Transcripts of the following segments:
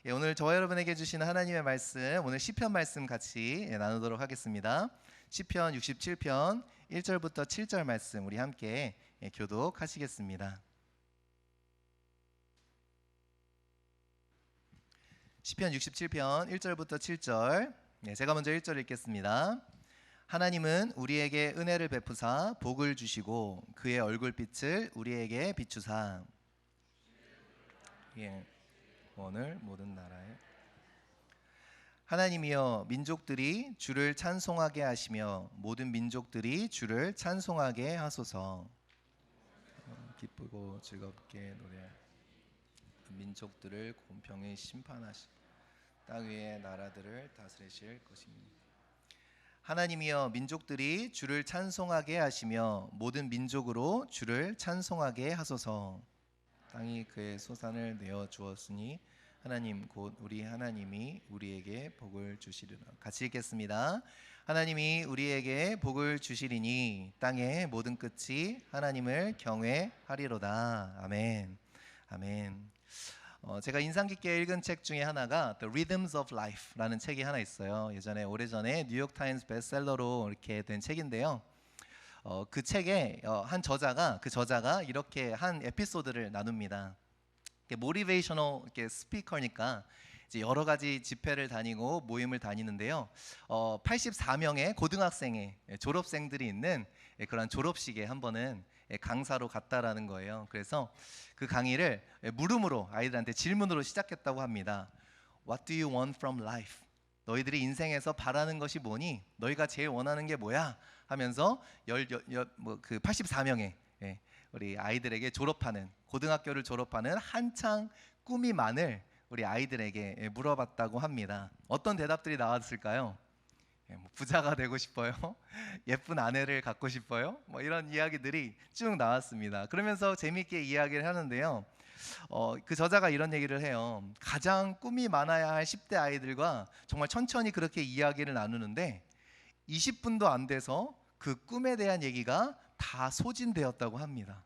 오늘 저와 여러분에게 주시는 하나님의 말씀, 오늘 시편 말씀 같이 나누도록 하겠습니다. 시편 67편 1절부터 7절 말씀 우리 함께 교독하시겠습니다. 시편 67편 1절부터 7절, 제가 먼저 1절 읽겠습니다. 하나님은 우리에게 은혜를 베푸사 복을 주시고 그의 얼굴빛을 우리에게 비추사 오늘 모든 나라에 하나님이여 민족들이 주를 찬송하게 하시며 모든 민족들이 주를 찬송하게 하소서. 기쁘고 즐겁게 노래 민족들을 공평히 심판하시고 땅 위의 나라들을 다스리실 것입니다. 하나님이여 민족들이 주를 찬송하게 하시며 모든 민족으로 주를 찬송하게 하소서. 땅이 그의 소산을 내어 주었으니 하나님 곧 우리 하나님이 우리에게 복을 주시리라. 같이 읽겠습니다. 하나님이 우리에게 복을 주시리니 땅의 모든 끝이 하나님을 경외하리로다. 아멘. 아멘. 제가 인상 깊게 읽은 책 중에 하나가 The Rhythms of Life라는 책이 하나 있어요. 예전에 오래전에 뉴욕 타임스 베스트셀러로 이렇게 된 책인데요. 그 책에 한 저자가 이렇게 한 에피소드를 나눕니다. 모티베이셔널 스피커니까 이제 여러 가지 집회를 다니고 모임을 다니는데요. 84명의 고등학생의 졸업생들이 있는 그런 졸업식에 한 번은 강사로 갔다라는 거예요. 그래서 그 강의를 물음으로 아이들한테 질문으로 시작했다고 합니다. What do you want from life? 너희들이 인생에서 바라는 것이 뭐니? 너희가 제일 원하는 게 뭐야? 하면서 84명의 우리 아이들에게 고등학교를 졸업하는 한창 꿈이 많을 우리 아이들에게 물어봤다고 합니다. 어떤 대답들이 나왔을까요? 부자가 되고 싶어요. 예쁜 아내를 갖고 싶어요. 이런 이야기들이 쭉 나왔습니다. 그러면서 재미있게 이야기를 하는데요. 그 저자가 이런 얘기를 해요. 가장 꿈이 많아야 할 10대 아이들과 정말 천천히 그렇게 이야기를 나누는데 20분도 안 돼서 그 꿈에 대한 얘기가 다 소진되었다고 합니다.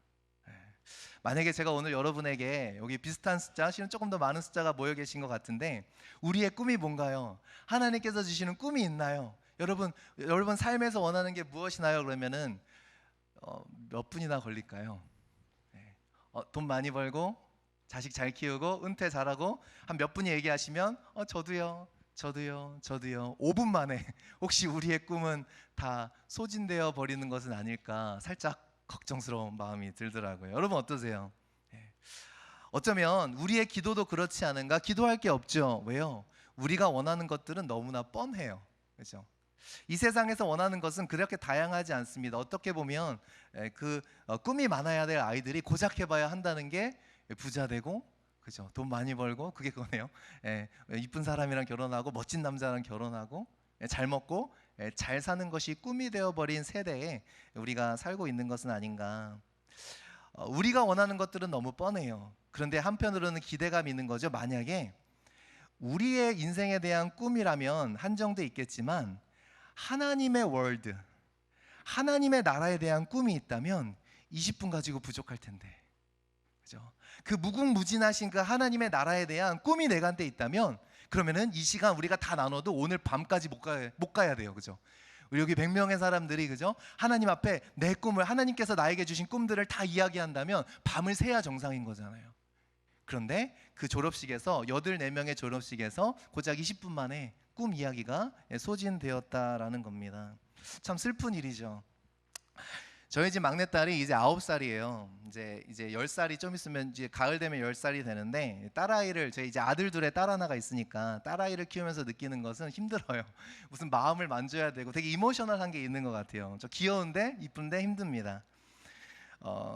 만약에 제가 오늘 여러분에게 여기 비슷한 숫자, 실은 조금 더 많은 숫자가 모여 계신 것 같은데 우리의 꿈이 뭔가요? 하나님께서 주시는 꿈이 있나요? 여러분 삶에서 원하는 게 무엇이나요? 그러면은 몇 분이나 걸릴까요? 돈 많이 벌고 자식 잘 키우고 은퇴 잘하고 한 몇 분이 얘기하시면 저도요 5분 만에 혹시 우리의 꿈은 다 소진되어 버리는 것은 아닐까 살짝 걱정스러운 마음이 들더라고요. 여러분 어떠세요? 어쩌면 우리의 기도도 그렇지 않은가? 기도할 게 없죠. 왜요? 우리가 원하는 것들은 너무나 뻔해요. 그렇죠? 이 세상에서 원하는 것은 그렇게 다양하지 않습니다. 어떻게 보면 꿈이 많아야 될 아이들이 고작 해봐야 한다는 게 부자 되고, 그죠? 돈 많이 벌고, 그게 그거네요. 이쁜 사람이랑 결혼하고 멋진 남자랑 결혼하고 잘 먹고 잘 사는 것이 꿈이 되어버린 세대에 우리가 살고 있는 것은 아닌가. 우리가 원하는 것들은 너무 뻔해요. 그런데 한편으로는 기대감이 있는 거죠. 만약에 우리의 인생에 대한 꿈이라면 한정돼 있겠지만 하나님의 월드, 하나님의 나라에 대한 꿈이 있다면 20분 가지고 부족할 텐데, 그죠? 그 무궁무진하신 그 하나님의 나라에 대한 꿈이 내한테 있다면 그러면은 이 시간 우리가 다 나눠도 오늘 밤까지 못 가야 돼요, 그죠? 우리 여기 100명의 사람들이, 그죠? 하나님 앞에 내 꿈을, 하나님께서 나에게 주신 꿈들을 다 이야기한다면 밤을 새야 정상인 거잖아요. 그런데 그 졸업식에서 84명의 졸업식에서 고작 20분 만에 꿈 이야기가 소진되었다라는 겁니다. 참 슬픈 일이죠. 저희 집 막내딸이 이제 9살이에요. 이제 10살이 좀 있으면 이제 가을 되면 10살이 되는데 딸아이를, 제 이제 아들 둘에 딸 하나가 있으니까 딸아이를 키우면서 느끼는 것은 힘들어요. 무슨 마음을 만져야 되고 되게 이모셔널한 게 있는 것 같아요. 저 귀여운데 이쁜데 힘듭니다.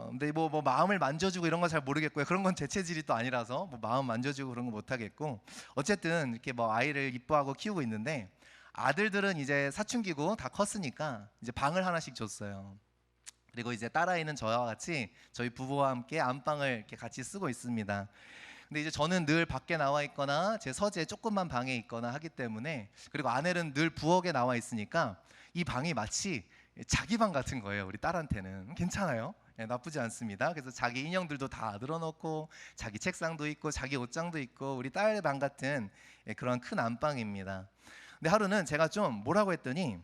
근데 뭐 마음을 만져주고 이런 거 잘 모르겠고요. 그런 건 제 체질이 또 아니라서 뭐 마음 만져주고 그런 거 못 하겠고, 어쨌든 이렇게 뭐 아이를 이뻐하고 키우고 있는데 아들들은 이제 사춘기고 다 컸으니까 이제 방을 하나씩 줬어요. 그리고 이제 딸아이는 저와 같이 저희 부부와 함께 안방을 이렇게 같이 쓰고 있습니다. 근데 이제 저는 늘 밖에 나와 있거나 제 서재 조그만 방에 있거나 하기 때문에, 그리고 아내는 늘 부엌에 나와 있으니까 이 방이 마치 자기 방 같은 거예요. 우리 딸한테는. 괜찮아요. 나쁘지 않습니다. 그래서 자기 인형들도 다 늘어놓고 자기 책상도 있고 자기 옷장도 있고 우리 딸 방 같은 그런 큰 안방입니다. 근데 하루는 제가 좀 뭐라고 했더니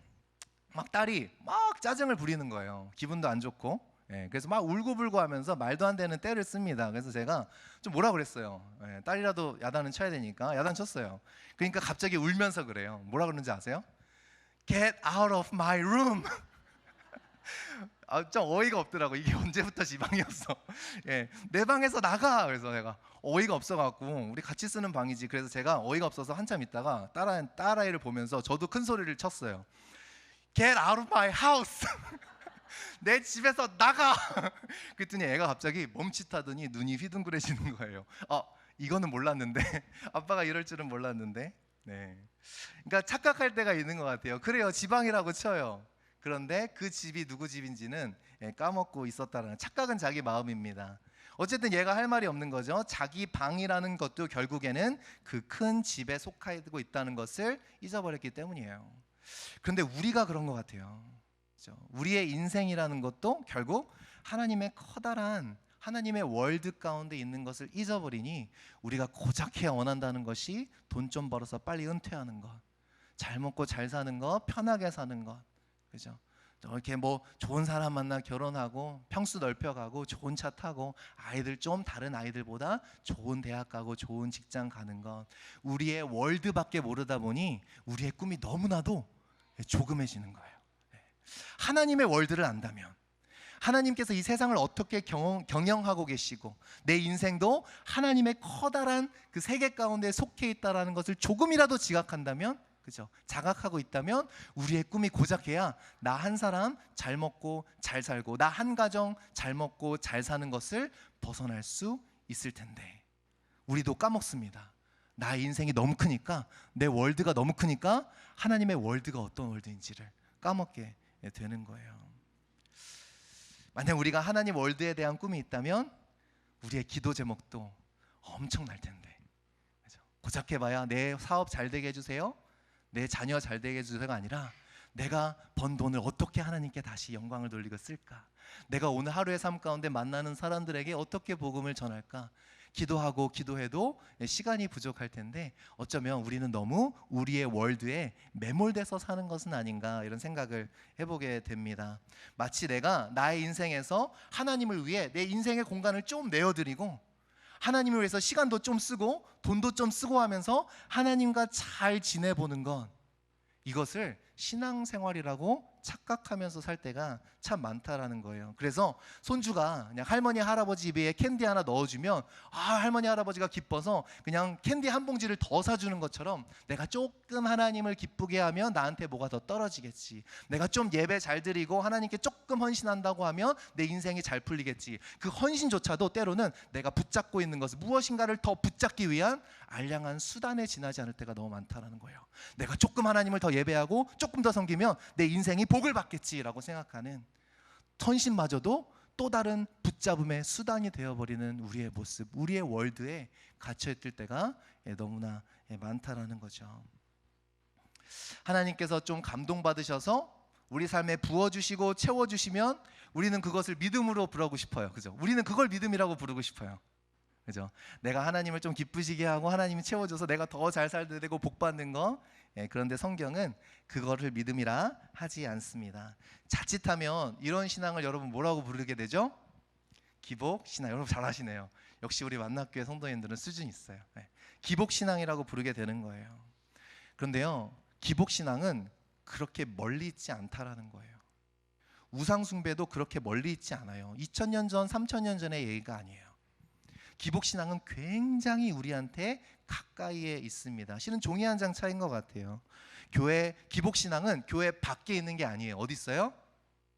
막 딸이 막 짜증을 부리는 거예요. 기분도 안 좋고. 그래서 막 울고불고 하면서 말도 안 되는 때를 씁니다. 그래서 제가 좀 뭐라 그랬어요. 딸이라도 야단은 쳐야 되니까 야단 쳤어요. 그러니까 갑자기 울면서 그래요. 뭐라 그러는지 아세요? Get out of my room. 좀 어이가 없더라고. 이게 언제부터 지방이었어. 내 방에서 나가. 그래서 내가 어이가 없어갖고 우리 같이 쓰는 방이지. 그래서 제가 어이가 없어서 한참 있다가 딸아이를 보면서 저도 큰 소리를 쳤어요. Get out of my house. 내 집에서 나가. 그랬더니 애가 갑자기 멈칫하더니 눈이 휘둥그레지는 거예요. 이거는 몰랐는데 아빠가 이럴 줄은 몰랐는데. 그러니까 착각할 때가 있는 것 같아요. 그래요, 지방이라고 쳐요. 그런데 그 집이 누구 집인지는 까먹고 있었다는 착각은 자기 마음입니다. 어쨌든 얘가 할 말이 없는 거죠. 자기 방이라는 것도 결국에는 그 큰 집에 속하고 있다는 것을 잊어버렸기 때문이에요. 그런데 우리가 그런 것 같아요. 그렇죠? 우리의 인생이라는 것도 결국 하나님의 커다란 하나님의 월드 가운데 있는 것을 잊어버리니 우리가 고작 해야 원한다는 것이 돈 좀 벌어서 빨리 은퇴하는 것, 잘 먹고 잘 사는 것, 편하게 사는 것, 그죠? 이렇게 뭐 좋은 사람 만나 결혼하고 평수 넓혀가고 좋은 차 타고 아이들 좀 다른 아이들보다 좋은 대학 가고 좋은 직장 가는 것, 우리의 월드밖에 모르다 보니 우리의 꿈이 너무나도 조금해지는 거예요. 하나님의 월드를 안다면, 하나님께서 이 세상을 어떻게 경영하고 계시고 내 인생도 하나님의 커다란 그 세계 가운데 속해 있다라는 것을 조금이라도 지각한다면, 그죠? 자각하고 있다면 우리의 꿈이 고작해야 나 한 사람 잘 먹고 잘 살고 나 한 가정 잘 먹고 잘 사는 것을 벗어날 수 있을 텐데 우리도 까먹습니다. 나의 인생이 너무 크니까, 내 월드가 너무 크니까 하나님의 월드가 어떤 월드인지를 까먹게 되는 거예요. 만약 우리가 하나님 월드에 대한 꿈이 있다면 우리의 기도 제목도 엄청날 텐데, 그죠? 고작 해봐야 내 사업 잘 되게 해주세요, 내 자녀 잘 되게 해주세요가 아니라 내가 번 돈을 어떻게 하나님께 다시 영광을 돌리고 쓸까, 내가 오늘 하루의 삶 가운데 만나는 사람들에게 어떻게 복음을 전할까, 기도하고 기도해도 시간이 부족할 텐데 어쩌면 우리는 너무 우리의 월드에 매몰돼서 사는 것은 아닌가, 이런 생각을 해보게 됩니다. 마치 내가 나의 인생에서 하나님을 위해 내 인생의 공간을 좀 내어드리고 하나님을 위해서 시간도 좀 쓰고 돈도 좀 쓰고 하면서 하나님과 잘 지내보는 것, 이것을 신앙생활이라고 착각하면서 살 때가 참 많다라는 거예요. 그래서 손주가 그냥 할머니 할아버지 입에 캔디 하나 넣어주면 할머니 할아버지가 기뻐서 그냥 캔디 한 봉지를 더 사주는 것처럼 내가 조금 하나님을 기쁘게 하면 나한테 뭐가 더 떨어지겠지, 내가 좀 예배 잘 드리고 하나님께 조금 헌신한다고 하면 내 인생이 잘 풀리겠지, 그 헌신조차도 때로는 내가 붙잡고 있는 것을 무엇인가를 더 붙잡기 위한 알량한 수단에 지나지 않을 때가 너무 많다라는 거예요. 내가 조금 하나님을 더 예배하고 조금 더 섬기면 내 인생이 복을 받겠지라고 생각하는, 헌신마저도 또 다른 붙잡음의 수단이 되어버리는 우리의 모습, 우리의 월드에 갇혀있을 때가 너무나 많다라는 거죠. 하나님께서 좀 감동받으셔서 우리 삶에 부어주시고 채워주시면 우리는 그것을 믿음으로 부르고 싶어요. 그죠? 우리는 그걸 믿음이라고 부르고 싶어요. 그죠? 내가 하나님을 좀 기쁘시게 하고 하나님이 채워줘서 내가 더 잘 살게 되고 복 받는 거. 그런데 성경은 그거를 믿음이라 하지 않습니다. 자칫하면 이런 신앙을 여러분 뭐라고 부르게 되죠? 기복신앙. 여러분 잘하시네요. 역시 우리 만납교회 성도님들은 수준이 있어요. 기복신앙이라고 부르게 되는 거예요. 그런데요, 기복신앙은 그렇게 멀리 있지 않다라는 거예요. 우상숭배도 그렇게 멀리 있지 않아요. 2000년 전, 3000년 전의 얘기가 아니에요. 기복신앙은 굉장히 우리한테 가까이에 있습니다. 실은 종이 한 장 차이인 것 같아요. 교회 기복신앙은 교회 밖에 있는 게 아니에요. 어디 있어요?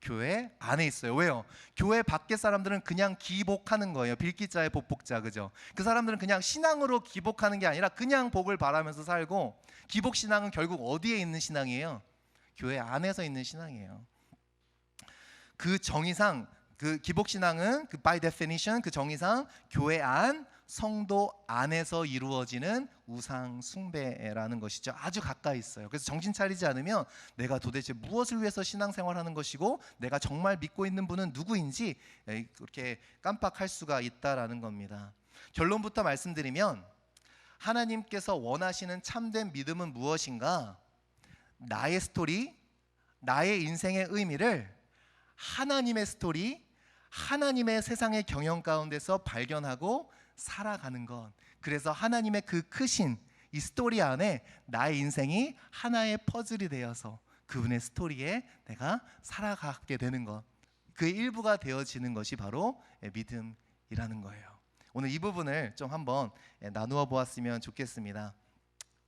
교회 안에 있어요. 왜요? 교회 밖에 사람들은 그냥 기복하는 거예요. 빌기자의 복복자, 그죠? 그 사람들은 그냥 신앙으로 기복하는 게 아니라 그냥 복을 바라면서 살고, 기복신앙은 결국 어디에 있는 신앙이에요? 교회 안에서 있는 신앙이에요. 그 정의상 그 기복신앙은 by definition 그 정의상 교회 안 성도 안에서 이루어지는 우상 숭배라는 것이죠. 아주 가까이 있어요. 그래서 정신 차리지 않으면 내가 도대체 무엇을 위해서 신앙생활하는 것이고 내가 정말 믿고 있는 분은 누구인지 그렇게 깜빡할 수가 있다라는 겁니다. 결론부터 말씀드리면 하나님께서 원하시는 참된 믿음은 무엇인가? 나의 스토리, 나의 인생의 의미를 하나님의 스토리, 하나님의 세상의 경영 가운데서 발견하고 살아가는 것. 그래서 하나님의 그 크신 이 스토리 안에 나의 인생이 하나의 퍼즐이 되어서 그분의 스토리에 내가 살아가게 되는 것, 그 일부가 되어지는 것이 바로 믿음이라는 거예요. 오늘 이 부분을 좀 한번 나누어 보았으면 좋겠습니다.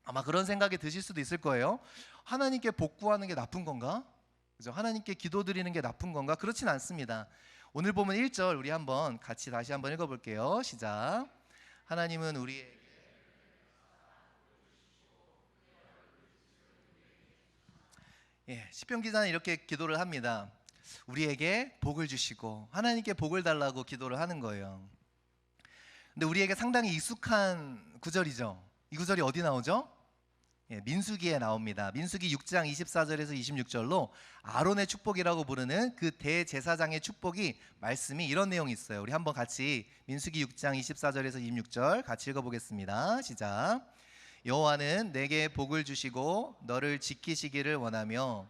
아마 그런 생각이 드실 수도 있을 거예요. 하나님께 복구하는 게 나쁜 건가? 그죠? 하나님께 기도드리는 게 나쁜 건가? 그렇진 않습니다. 오늘 보면 1절 우리 한번 같이 다시 한번 읽어볼게요. 시작. 하나님은 우리에게 시편 기자는 이렇게 기도를 합니다. 우리에게 복을 주시고 하나님께 복을 달라고 기도를 하는 거예요. 근데 우리에게 상당히 익숙한 구절이죠. 이 구절이 어디 나오죠? 민수기에 나옵니다. 민수기 6장 24절에서 26절로 아론의 축복이라고 부르는 그 대제사장의 축복이 말씀이 이런 내용이 있어요. 우리 한번 같이 민수기 6장 24절에서 26절 같이 읽어보겠습니다. 시작. 여호와는 내게 복을 주시고 너를 지키시기를 원하며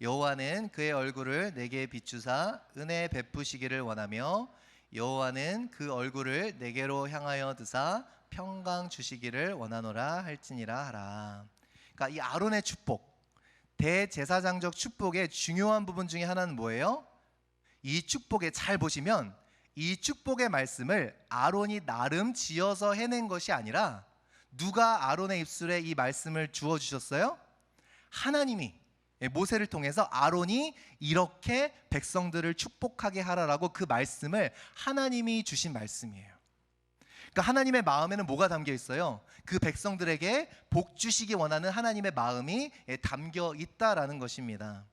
여호와는 그의 얼굴을 내게 비추사 은혜 베푸시기를 원하며 여호와는 그 얼굴을 내게로 향하여 드사 평강 주시기를 원하노라 할지니라 하라. 그러니까 이 아론의 축복, 대제사장적 축복의 중요한 부분 중에 하나는 뭐예요? 이 축복에 잘 보시면 이 축복의 말씀을 아론이 나름 지어서 해낸 것이 아니라 누가 아론의 입술에 이 말씀을 주어 주셨어요? 하나님이 모세를 통해서 아론이 이렇게 백성들을 축복하게 하라라고 그 말씀을 하나님이 주신 말씀이에요. 그러니까 하나님의 마음에는 뭐가 담겨 있어요? 그 백성들에게 복 주시기 원하는 하나님의 마음이 담겨 있다라는 것입니다.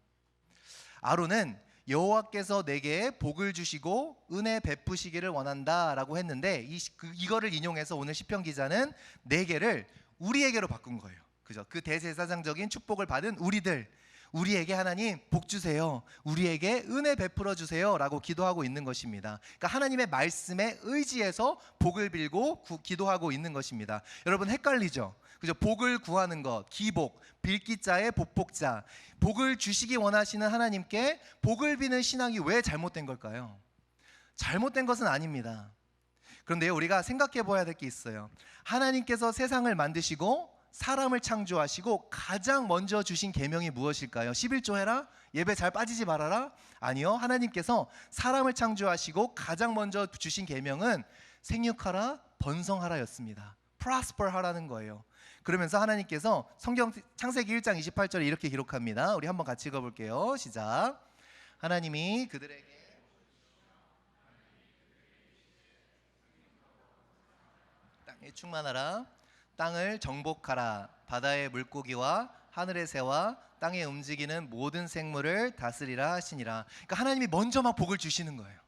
아론은 여호와께서 내게 복을 주시고 은혜 베푸시기를 원한다라고 했는데 이거를 인용해서 오늘 시편 기자는 네 개를 우리에게로 바꾼 거예요. 그죠? 그 대제사장적인 축복을 받은 우리에게 하나님 복 주세요. 우리에게 은혜 베풀어 주세요. 라고 기도하고 있는 것입니다. 그러니까 하나님의 말씀에 의지해서 복을 빌고 기도하고 있는 것입니다. 여러분 헷갈리죠? 그죠? 복을 구하는 것, 기복, 빌기자의 복복자. 복을 주시기 원하시는 하나님께 복을 비는 신앙이 왜 잘못된 걸까요? 잘못된 것은 아닙니다. 그런데 우리가 생각해 봐야 될 게 있어요. 하나님께서 세상을 만드시고 사람을 창조하시고 가장 먼저 주신 계명이 무엇일까요? 11조 해라? 예배 잘 빠지지 말아라? 아니요. 하나님께서 사람을 창조하시고 가장 먼저 주신 계명은 생육하라, 번성하라였습니다. prosper 하라는 거예요. 그러면서 하나님께서 성경 창세기 1장 28절에 이렇게 기록합니다. 우리 한번 같이 읽어볼게요. 시작. 하나님이 그들에게 땅에 충만하라, 땅을 정복하라, 바다의 물고기와 하늘의 새와 땅에 움직이는 모든 생물을 다스리라 하시니라. 그러니까 하나님이 먼저 막 복을 주시는 거예요.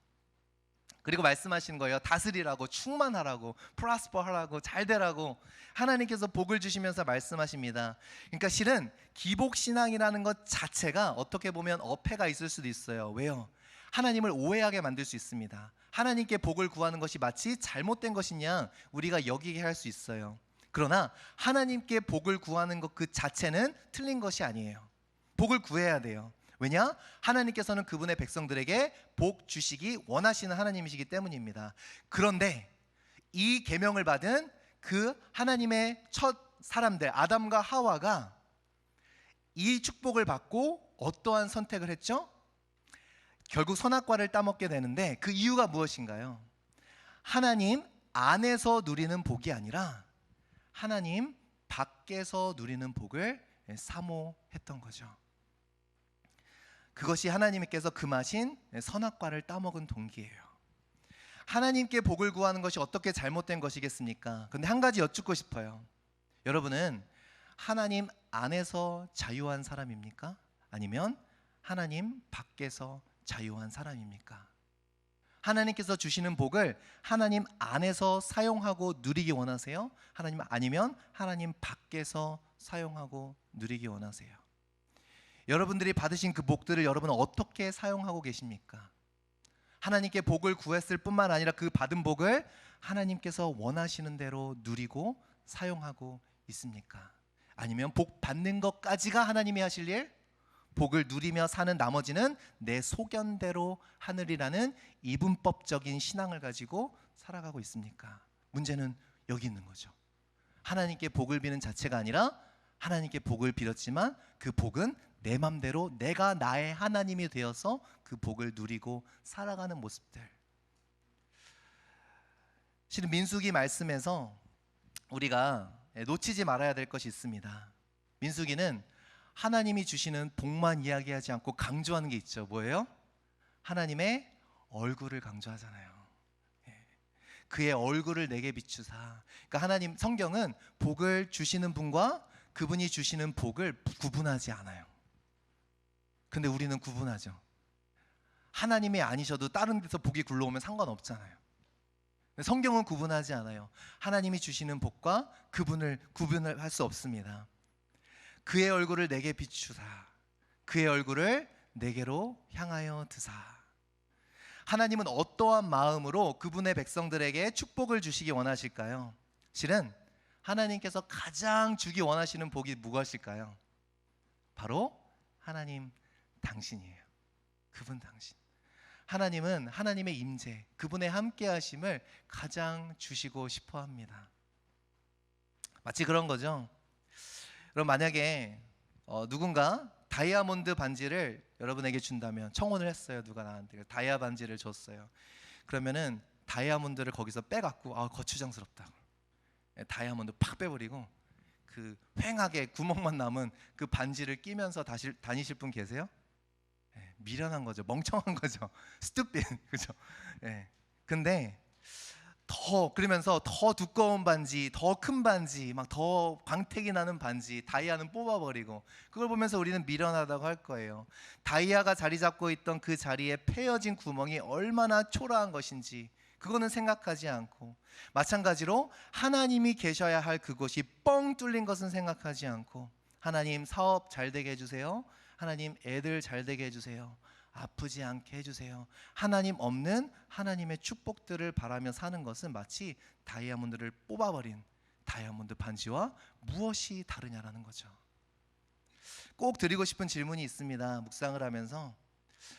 그리고 말씀하시는 거예요. 다스리라고, 충만하라고, 프로스퍼하라고, 잘되라고 하나님께서 복을 주시면서 말씀하십니다. 그러니까 실은 기복신앙이라는 것 자체가 어떻게 보면 어폐가 있을 수도 있어요. 왜요? 하나님을 오해하게 만들 수 있습니다. 하나님께 복을 구하는 것이 마치 잘못된 것이냐 우리가 여기게 할 수 있어요. 그러나 하나님께 복을 구하는 것 그 자체는 틀린 것이 아니에요. 복을 구해야 돼요. 왜냐? 하나님께서는 그분의 백성들에게 복 주시기 원하시는 하나님이시기 때문입니다. 그런데 이 계명을 받은 그 하나님의 첫 사람들 아담과 하와가 이 축복을 받고 어떠한 선택을 했죠? 결국 선악과를 따먹게 되는데 그 이유가 무엇인가요? 하나님 안에서 누리는 복이 아니라 하나님 밖에서 누리는 복을 사모했던 거죠. 그것이 하나님께서 금하신 선악과를 따먹은 동기예요. 하나님께 복을 구하는 것이 어떻게 잘못된 것이겠습니까? 근데 한 가지 여쭙고 싶어요. 여러분은 하나님 안에서 자유한 사람입니까? 아니면 하나님 밖에서 자유한 사람입니까? 하나님께서 주시는 복을 하나님 안에서 사용하고 누리기 원하세요? 하나님 아니면 하나님 밖에서 사용하고 누리기 원하세요? 여러분들이 받으신 그 복들을 여러분은 어떻게 사용하고 계십니까? 하나님께 복을 구했을 뿐만 아니라 그 받은 복을 하나님께서 원하시는 대로 누리고 사용하고 있습니까? 아니면 복 받는 것까지가 하나님이 하실 일? 복을 누리며 사는 나머지는 내 소견대로 하느리라는 이분법적인 신앙을 가지고 살아가고 있습니까? 문제는 여기 있는 거죠. 하나님께 복을 비는 자체가 아니라 하나님께 복을 빌었지만 그 복은 내 맘대로 내가 나의 하나님이 되어서 그 복을 누리고 살아가는 모습들. 실은 민수기 말씀에서 우리가 놓치지 말아야 될 것이 있습니다. 민수기는 하나님이 주시는 복만 이야기하지 않고 강조하는 게 있죠. 뭐예요? 하나님의 얼굴을 강조하잖아요. 그의 얼굴을 내게 비추사. 그러니까 하나님, 성경은 복을 주시는 분과 그분이 주시는 복을 구분하지 않아요. 근데 우리는 구분하죠. 하나님이 아니셔도 다른 데서 복이 굴러오면 상관없잖아요. 성경은 구분하지 않아요. 하나님이 주시는 복과 그분을 구분을 할 수 없습니다. 그의 얼굴을 내게 비추사, 그의 얼굴을 내게로 향하여 드사. 하나님은 어떠한 마음으로 그분의 백성들에게 축복을 주시기 원하실까요? 실은 하나님께서 가장 주기 원하시는 복이 무엇일까요? 바로 하나님 당신이에요. 그분 당신. 하나님은 하나님의 임재, 그분의 함께하심을 가장 주시고 싶어 합니다. 마치 그런 거죠. 그럼 만약에 누군가 다이아몬드 반지를 여러분에게 준다면, 청혼을 했어요. 누가 나한테 다이아 반지를 줬어요. 그러면은 다이아몬드를 거기서 빼갖고 거추장스럽다, 다이아몬드 팍 빼버리고 그 휑하게 구멍만 남은 그 반지를 끼면서 다니실 분 계세요? 미련한 거죠. 멍청한 거죠. 스투핏. 그죠? 근데 그러면서 더 두꺼운 반지, 더 큰 반지, 막 더 광택이 나는 반지, 다이아는 뽑아버리고, 그걸 보면서 우리는 미련하다고 할 거예요. 다이아가 자리 잡고 있던 그 자리에 패여진 구멍이 얼마나 초라한 것인지 그거는 생각하지 않고, 마찬가지로 하나님이 계셔야 할 그곳이 뻥 뚫린 것은 생각하지 않고, 하나님 사업 잘 되게 해주세요, 하나님 애들 잘 되게 해주세요, 아프지 않게 해주세요, 하나님 없는 하나님의 축복들을 바라며 사는 것은 마치 다이아몬드를 뽑아버린 다이아몬드 반지와 무엇이 다르냐라는 거죠. 꼭 드리고 싶은 질문이 있습니다. 묵상을 하면서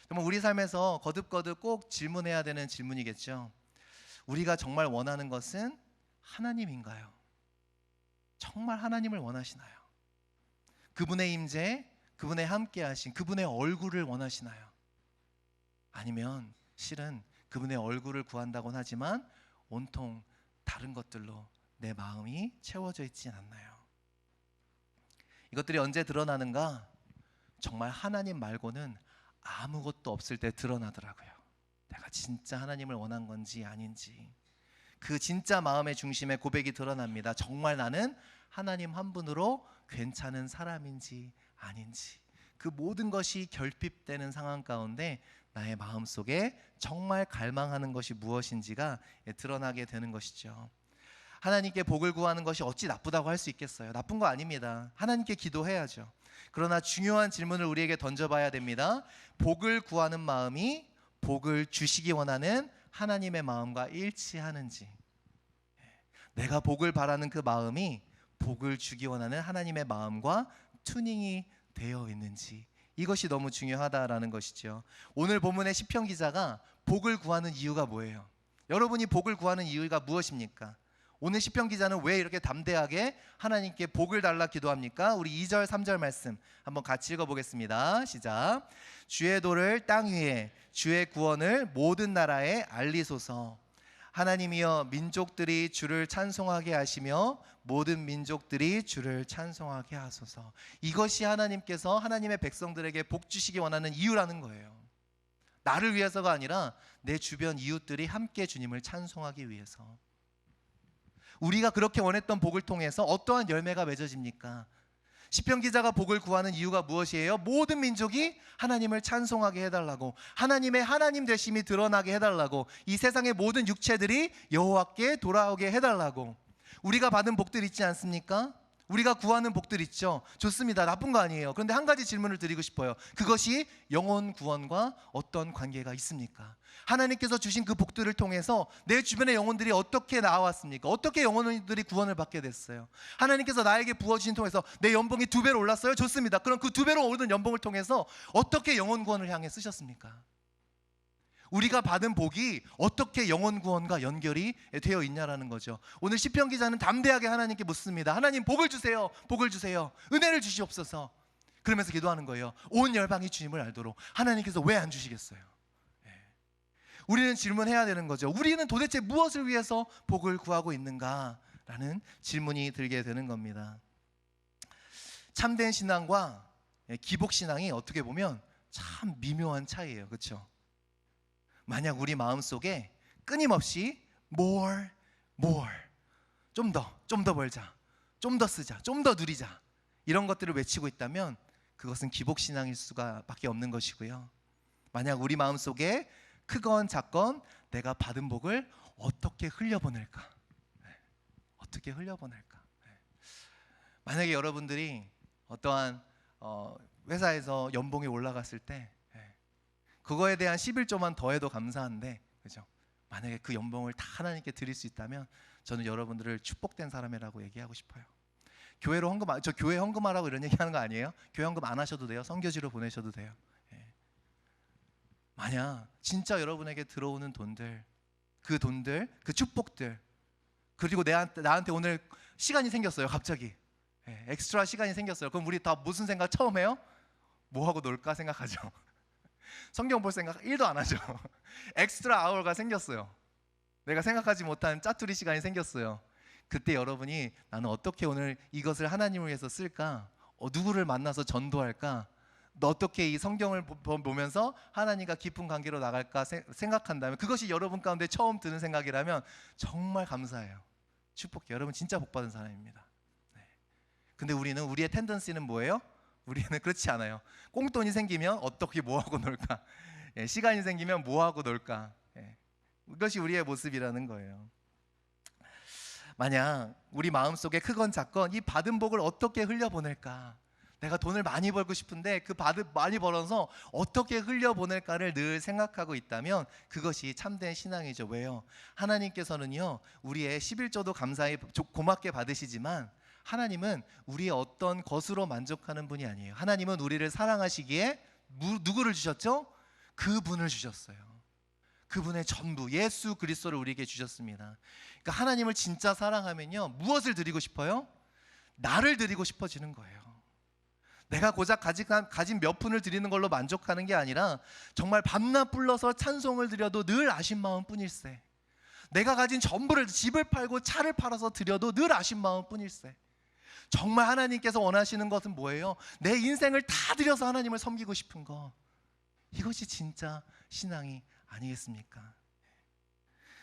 정말 우리 삶에서 거듭거듭 꼭 질문해야 되는 질문이겠죠. 우리가 정말 원하는 것은 하나님인가요? 정말 하나님을 원하시나요? 그분의 임재, 그분의 함께하신 그분의 얼굴을 원하시나요? 아니면 실은 그분의 얼굴을 구한다고는 하지만 온통 다른 것들로 내 마음이 채워져 있진 않나요? 이것들이 언제 드러나는가? 정말 하나님 말고는 아무것도 없을 때 드러나더라고요. 내가 진짜 하나님을 원한 건지 아닌지, 그 진짜 마음의 중심에 고백이 드러납니다. 정말 나는 하나님 한 분으로 괜찮은 사람인지 아닌지, 그 모든 것이 결핍되는 상황 가운데 나의 마음속에 정말 갈망하는 것이 무엇인지가 드러나게 되는 것이죠. 하나님께 복을 구하는 것이 어찌 나쁘다고 할 수 있겠어요? 나쁜 거 아닙니다. 하나님께 기도해야죠. 그러나 중요한 질문을 우리에게 던져봐야 됩니다. 복을 구하는 마음이 복을 주시기 원하는 하나님의 마음과 일치하는지, 내가 복을 바라는 그 마음이 복을 주기 원하는 하나님의 마음과 튜닝이 되어 있는지, 이것이 너무 중요하다라는 것이죠. 오늘 본문의 시편 기자가 복을 구하는 이유가 뭐예요? 여러분이 복을 구하는 이유가 무엇입니까? 오늘 시편 기자는 왜 이렇게 담대하게 하나님께 복을 달라 기도합니까? 우리 2절 3절 말씀 한번 같이 읽어보겠습니다. 시작. 주의 도를 땅 위에, 주의 구원을 모든 나라에 알리소서. 하나님이여, 민족들이 주를 찬송하게 하시며 모든 민족들이 주를 찬송하게 하소서. 이것이 하나님께서 하나님의 백성들에게 복 주시기 원하는 이유라는 거예요. 나를 위해서가 아니라 내 주변 이웃들이 함께 주님을 찬송하기 위해서. 우리가 그렇게 원했던 복을 통해서 어떠한 열매가 맺어집니까? 시편 기자가 복을 구하는 이유가 무엇이에요? 모든 민족이 하나님을 찬송하게 해달라고, 하나님의 하나님 되심이 드러나게 해달라고, 이 세상의 모든 육체들이 여호와께 돌아오게 해달라고. 우리가 받은 복들 있지 않습니까? 우리가 구하는 복들 있죠. 좋습니다. 나쁜 거 아니에요. 그런데 한 가지 질문을 드리고 싶어요. 그것이 영혼 구원과 어떤 관계가 있습니까? 하나님께서 주신 그 복들을 통해서 내 주변의 영혼들이 어떻게 나왔습니까? 어떻게 영혼들이 구원을 받게 됐어요? 하나님께서 나에게 부어주신 통해서 내 연봉이 2배로 올랐어요? 좋습니다. 그럼 그 2배로 오른 연봉을 통해서 어떻게 영혼 구원을 향해 쓰셨습니까? 우리가 받은 복이 어떻게 영혼 구원과 연결이 되어 있냐라는 거죠. 오늘 시편 기자는 담대하게 하나님께 묻습니다. 하나님, 복을 주세요. 복을 주세요. 은혜를 주시옵소서. 그러면서 기도하는 거예요. 온 열방이 주님을 알도록. 하나님께서 왜 안 주시겠어요? 우리는 질문해야 되는 거죠. 우리는 도대체 무엇을 위해서 복을 구하고 있는가라는 질문이 들게 되는 겁니다. 참된 신앙과 기복 신앙이 어떻게 보면 참 미묘한 차이예요. 그렇죠? 만약 우리 마음속에 끊임없이 more, 좀 더 벌자, 좀 더 쓰자, 좀 더 누리자, 이런 것들을 외치고 있다면 그것은 기복신앙일 수가 밖에 없는 것이고요. 만약 우리 마음속에 크건 작건 내가 받은 복을 어떻게 흘려보낼까, 어떻게 흘려보낼까. 만약에 여러분들이 어떠한 회사에서 연봉이 올라갔을 때 그거에 대한 11조만 더해도 감사한데, 그죠? 만약에 그 연봉을 다 하나님께 드릴 수 있다면 저는 여러분들을 축복된 사람이라고 얘기하고 싶어요. 교회로 헌금, 저 교회 헌금하라고 이런 얘기하는 거 아니에요? 교회 헌금 안 하셔도 돼요. 선교지로 보내셔도 돼요. 만약 진짜 여러분에게 들어오는 돈들, 그 축복들, 그리고 나한테 오늘 시간이 생겼어요. 갑자기 엑스트라 시간이 생겼어요. 그럼 우리 다 무슨 생각 처음 해요? 뭐 하고 놀까 생각하죠. 성경 볼 생각 1도 안 하죠. 엑스트라 아워가 생겼어요. 내가 생각하지 못한 짜투리 시간이 생겼어요. 그때 여러분이 나는 어떻게 오늘 이것을 하나님을 위해서 쓸까? 누구를 만나서 전도할까? 너 어떻게 이 성경을 보면서 하나님과 깊은 관계로 나갈까 생각한다면, 그것이 여러분 가운데 처음 드는 생각이라면 정말 감사해요. 축복해요. 여러분 진짜 복받은 사람입니다. 근데 우리의 텐던시는 뭐예요? 우리는 그렇지 않아요. 꽁돈이 생기면 어떻게 뭐하고 놀까? 시간이 생기면 뭐하고 놀까? 이것이 우리의 모습이라는 거예요. 만약 우리 마음속에 크건 작건 이 받은 복을 어떻게 흘려보낼까? 내가 돈을 많이 벌고 싶은데 많이 벌어서 어떻게 흘려보낼까를 늘 생각하고 있다면 그것이 참된 신앙이죠. 왜요? 하나님께서는요, 우리의 11조도 감사히 고맙게 받으시지만 하나님은 우리의 어떤 것으로 만족하는 분이 아니에요. 하나님은 우리를 사랑하시기에 누구를 주셨죠? 그분을 주셨어요. 그분의 전부 예수 그리스도를 우리에게 주셨습니다. 그러니까 하나님을 진짜 사랑하면요, 무엇을 드리고 싶어요? 나를 드리고 싶어지는 거예요. 내가 고작 가진 몇 푼을 드리는 걸로 만족하는 게 아니라 정말 밤낮 불러서 찬송을 드려도 늘 아신 마음뿐일세. 내가 가진 전부를, 집을 팔고 차를 팔아서 드려도 늘 아신 마음뿐일세. 정말 하나님께서 원하시는 것은 뭐예요? 내 인생을 다 드려서 하나님을 섬기고 싶은 거. 이것이 진짜 신앙이 아니겠습니까?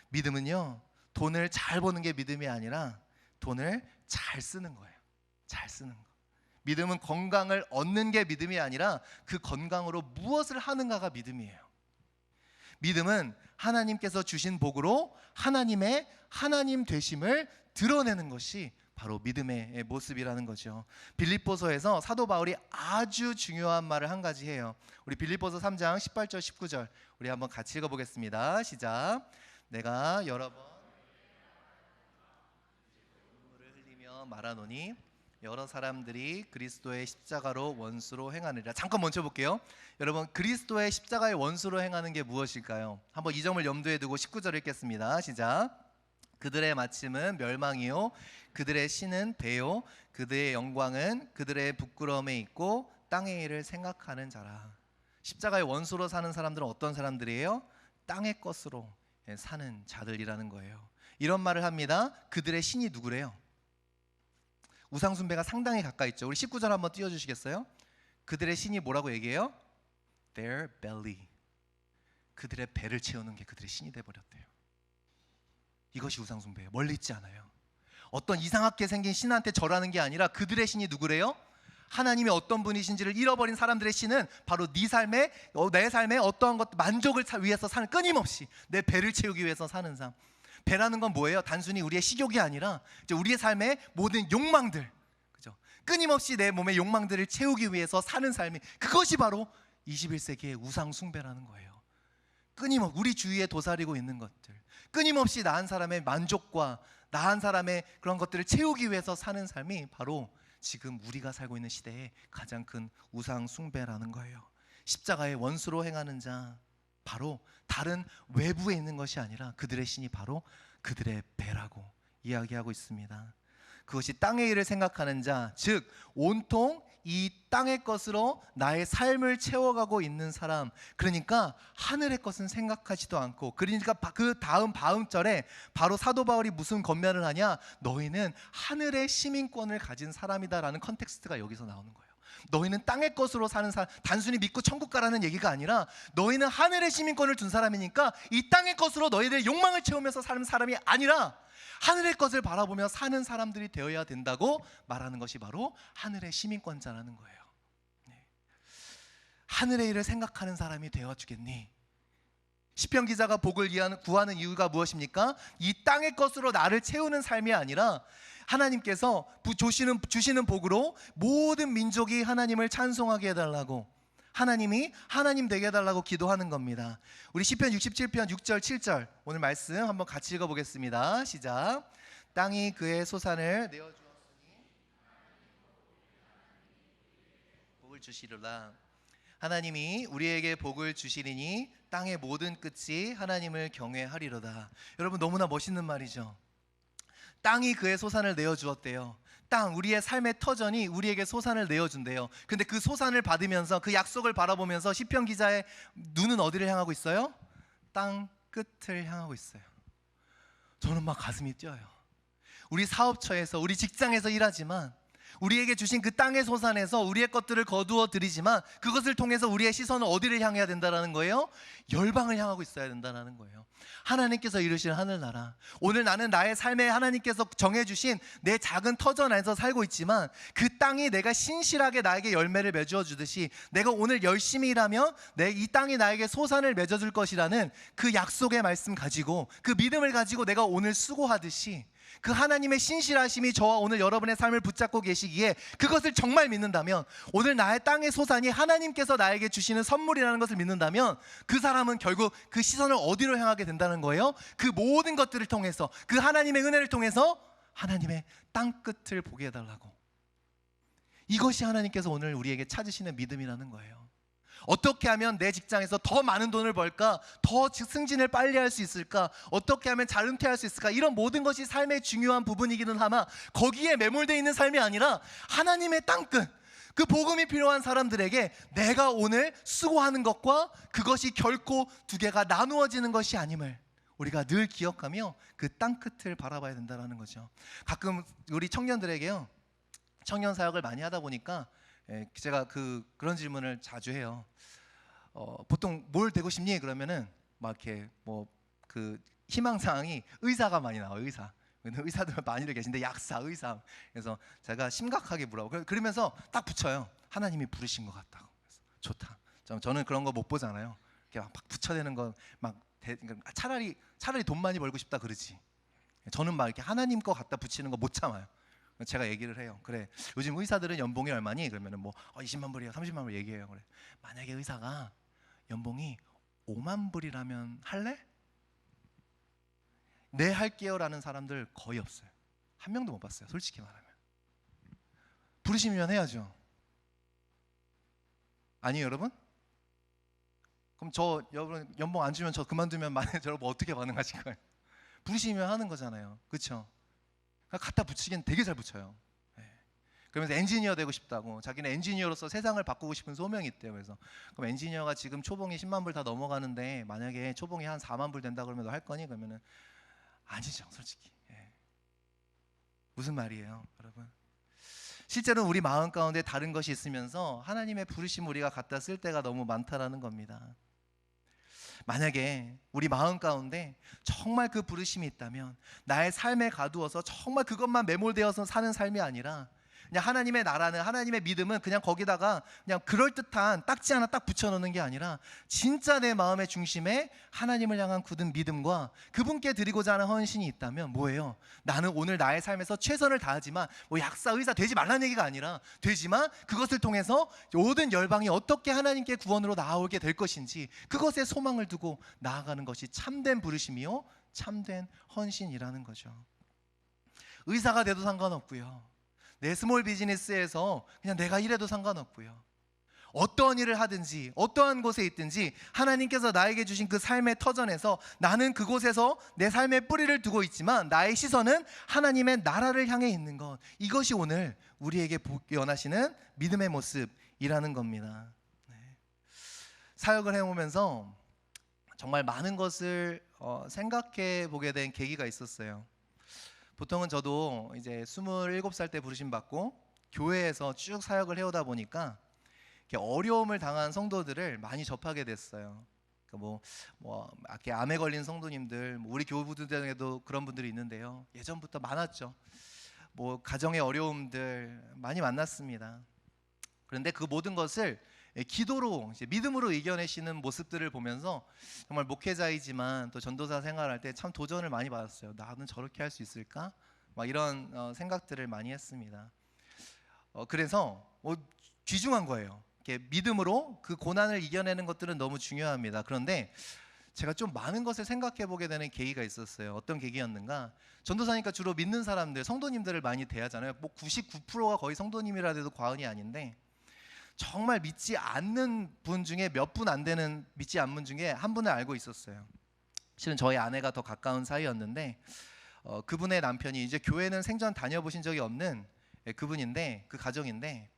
믿음은요, 돈을 잘 버는 게 믿음이 아니라 돈을 잘 쓰는 거예요. 잘 쓰는 거. 믿음은 건강을 얻는 게 믿음이 아니라 그 건강으로 무엇을 하는가가 믿음이에요. 믿음은 하나님께서 주신 복으로 하나님의 하나님 되심을 드러내는 것이 바로 믿음의 모습이라는 거죠. 빌립보서에서 사도 바울이 아주 중요한 말을 한 가지 해요. 우리 빌립보서 3장 18절 19절 우리 한번 같이 읽어보겠습니다. 시작. 내가 여러 번 눈물을 흘리며 말하노니 여러 사람들이 그리스도의 십자가로 원수로 행하느니라. 잠깐 멈춰볼게요. 여러분, 그리스도의 십자가의 원수로 행하는 게 무엇일까요? 한번 이 점을 염두에 두고 19절 읽겠습니다. 시작. 그들의 마침은 멸망이요 그들의 신은 배요 그들의 영광은 그들의 부끄러움에 있고 땅의 일을 생각하는 자라. 십자가의 원수로 사는 사람들은 어떤 사람들이에요? 땅의 것으로 사는 자들이라는 거예요. 이런 말을 합니다. 그들의 신이 누구래요? 우상숭배가 상당히 가까이 있죠. 우리 19절 한번 띄워주시겠어요? 그들의 신이 뭐라고 얘기해요? Their belly. 그들의 배를 채우는 게 그들의 신이 돼버렸대요. 이것이 우상숭배예요. 멀리 있지 않아요. 어떤 이상하게 생긴 신한테 절하는 게 아니라 그들의 신이 누구래요? 하나님이 어떤 분이신지를 잃어버린 사람들의 신은 바로 네 삶에, 내 삶에 어떠한 것 만족을 위해서 사는, 끊임없이 내 배를 채우기 위해서 사는 삶. 배라는 건 뭐예요? 단순히 우리의 식욕이 아니라 이제 우리의 삶의 모든 욕망들, 그죠? 끊임없이 내 몸의 욕망들을 채우기 위해서 사는 삶이, 그것이 바로 21세기의 우상 숭배라는 거예요. 끊임없이 우리 주위에 도사리고 있는 것들, 끊임없이 나 한 사람의 만족과 나 한 사람의 그런 것들을 채우기 위해서 사는 삶이 바로 지금 우리가 살고 있는 시대의 가장 큰 우상 숭배라는 거예요. 십자가의 원수로 행하는 자, 바로 다른 외부에 있는 것이 아니라 그들의 신이 바로 그들의 배라고 이야기하고 있습니다. 그것이 땅의 일을 생각하는 자, 즉 온통 이 땅의 것으로 나의 삶을 채워가고 있는 사람, 그러니까 하늘의 것은 생각하지도 않고, 그러니까 그 다음 절에 바로 사도 바울이 무슨 권면을 하냐, 너희는 하늘의 시민권을 가진 사람이다라는 컨텍스트가 여기서 나오는 거예요. 너희는 땅의 것으로 사는 사람, 단순히 믿고 천국 가라는 얘기가 아니라 너희는 하늘의 시민권을 둔 사람이니까 이 땅의 것으로 너희들의 욕망을 채우면서 사는 사람이 아니라 하늘의 것을 바라보며 사는 사람들이 되어야 된다고 말하는 것이 바로 하늘의 시민권자라는 거예요. 하늘의 일을 생각하는 사람이 되어주겠니? 시편 기자가 복을 구하는 이유가 무엇입니까? 이 땅의 것으로 나를 채우는 삶이 아니라 하나님께서 주시는 복으로 모든 민족이 하나님을 찬송하게 해달라고, 하나님이 하나님 되게 해달라고 기도하는 겁니다. 우리 시편 67편 6절 7절 오늘 말씀 한번 같이 읽어보겠습니다. 시작. 땅이 그의 소산을 내어주었으니 복을 주시리라. 하나님이 우리에게 복을 주시리니 땅의 모든 끝이 하나님을 경외하리로다. 여러분, 너무나 멋있는 말이죠. 땅이 그의 소산을 내어주었대요. 땅, 우리의 삶의 터전이 우리에게 소산을 내어준대요. 근데 그 소산을 받으면서 그 약속을 바라보면서 시편 기자의 눈은 어디를 향하고 있어요? 땅 끝을 향하고 있어요. 저는 막 가슴이 뛰어요. 우리 사업처에서, 우리 직장에서 일하지만 우리에게 주신 그 땅의 소산에서 우리의 것들을 거두어 드리지만 그것을 통해서 우리의 시선은 어디를 향해야 된다는 거예요? 열방을 향하고 있어야 된다는 거예요. 하나님께서 이루신 하늘나라, 오늘 나는 나의 삶에 하나님께서 정해주신 내 작은 터전 안에서 살고 있지만 그 땅이 내가 신실하게 나에게 열매를 맺어 주듯이 내가 오늘 열심히 일하면 이 땅이 나에게 소산을 맺어줄 것이라는 그 약속의 말씀 가지고, 그 믿음을 가지고 내가 오늘 수고하듯이 그 하나님의 신실하심이 저와 오늘 여러분의 삶을 붙잡고 계시기에 그것을 정말 믿는다면, 오늘 나의 땅의 소산이 하나님께서 나에게 주시는 선물이라는 것을 믿는다면 그 사람은 결국 그 시선을 어디로 향하게 된다는 거예요? 그 모든 것들을 통해서, 그 하나님의 은혜를 통해서 하나님의 땅끝을 보게 해달라고. 이것이 하나님께서 오늘 우리에게 찾으시는 믿음이라는 거예요. 어떻게 하면 내 직장에서 더 많은 돈을 벌까? 더 승진을 빨리 할 수 있을까? 어떻게 하면 잘 은퇴할 수 있을까? 이런 모든 것이 삶의 중요한 부분이기는 하나 거기에 매몰되어 있는 삶이 아니라 하나님의 땅끝, 그 복음이 필요한 사람들에게 내가 오늘 수고하는 것과 그것이 결코 두 개가 나누어지는 것이 아님을 우리가 늘 기억하며 그 땅끝을 바라봐야 된다는 거죠. 가끔 우리 청년들에게요, 청년 사역을 많이 하다 보니까 제가 그런 질문을 자주 해요. 보통 뭘 되고 싶니? 그러면은 막 이렇게 그 희망사항이 의사가 많이 나와요. 의사들 많이들 계신데 약사, 의사. 그래서 제가 심각하게 물어보고 그러면서 딱 붙여요. 하나님이 부르신 것 같다고. 그래서 좋다. 저는 그런 거 못 보잖아요. 이렇게 막 붙여대는 거 막 차라리 돈 많이 벌고 싶다 그러지. 저는 막 이렇게 하나님 거 갖다 붙이는 거 못 참아요. 제가 얘기를 해요. 그래, 요즘 의사들은 연봉이 얼마니? 그러면은 20만 불이야, 30만 불 얘기해요. 그래, 만약에 의사가 연봉이 5만 불이라면 할래? 네, 할게요라는 사람들 거의 없어요. 한 명도 못 봤어요, 솔직히 말하면. 부르시면 해야죠. 아니에요, 여러분? 그럼 여러분 연봉 안 주면 저 그만두면 만약에 여러분 어떻게 반응하실 거예요? 부르시면 하는 거잖아요, 그렇죠? 갖다 붙이기엔 되게 잘 붙여요. 그러면서 엔지니어 되고 싶다고, 자기는 엔지니어로서 세상을 바꾸고 싶은 소명이 있대요. 그래서 그럼 엔지니어가 지금 초봉이 10만 불 다 넘어가는데 만약에 초봉이 한 4만 불 된다 그러면 너 할 거니? 그러면은 아니죠, 솔직히. 무슨 말이에요, 여러분? 실제로 우리 마음 가운데 다른 것이 있으면서 하나님의 부르심 우리가 갖다 쓸 때가 너무 많다라는 겁니다. 만약에 우리 마음 가운데 정말 그 부르심이 있다면 나의 삶에 가두어서 정말 그것만 매몰되어서 사는 삶이 아니라 그냥 하나님의 나라는, 하나님의 믿음은 그냥 거기다가 그냥 그럴듯한 딱지 하나 딱 붙여놓는 게 아니라 진짜 내 마음의 중심에 하나님을 향한 굳은 믿음과 그분께 드리고자 하는 헌신이 있다면 뭐예요? 나는 오늘 나의 삶에서 최선을 다하지만 뭐 약사 의사 되지 말라는 얘기가 아니라 되지만 그것을 통해서 모든 열방이 어떻게 하나님께 구원으로 나아오게 될 것인지 그것에 소망을 두고 나아가는 것이 참된 부르심이요 참된 헌신이라는 거죠. 의사가 돼도 상관없고요, 내 스몰 비즈니스에서 그냥 내가 일해도 상관없고요, 어떠한 일을 하든지 어떠한 곳에 있든지 하나님께서 나에게 주신 그 삶의 터전에서 나는 그곳에서 내 삶의 뿌리를 두고 있지만 나의 시선은 하나님의 나라를 향해 있는 것, 이것이 오늘 우리에게 원하시는 믿음의 모습이라는 겁니다. 사역을 해오면서 정말 많은 것을 생각해 보게 된 계기가 있었어요. 보통은 저도 이제 27살 때 부르심 받고 교회에서 쭉 사역을 해오다 보니까 이렇게 어려움을 당한 성도들을 많이 접하게 됐어요. 그러니까 이렇게 암에 걸린 성도님들, 우리 교부들에도 그런 분들이 있는데요. 예전부터 많았죠. 가정의 어려움들 많이 만났습니다. 그런데 그 모든 것을 기도로, 이제 믿음으로 이겨내시는 모습들을 보면서 정말 목회자이지만 또 전도사 생활할 때 참 도전을 많이 받았어요. 나는 저렇게 할 수 있을까? 이런 생각들을 많이 했습니다. 그래서 귀중한 거예요. 이렇게 믿음으로 그 고난을 이겨내는 것들은 너무 중요합니다. 그런데 제가 좀 많은 것을 생각해 보게 되는 계기가 있었어요. 어떤 계기였는가? 전도사니까 주로 믿는 사람들, 성도님들을 많이 대하잖아요. 99%가 거의 성도님이라 해도 과언이 아닌데 정말 믿지 않는 분 중에 몇 분 안 되는 믿지 않는 분 중에 한 분을 알고 있었어요. 실은 저희 아내가 더 가까운 사이였는데 그분의 남편이 이제 교회는 생전 다녀보신 적이 없는 그분인데, 그 가정인데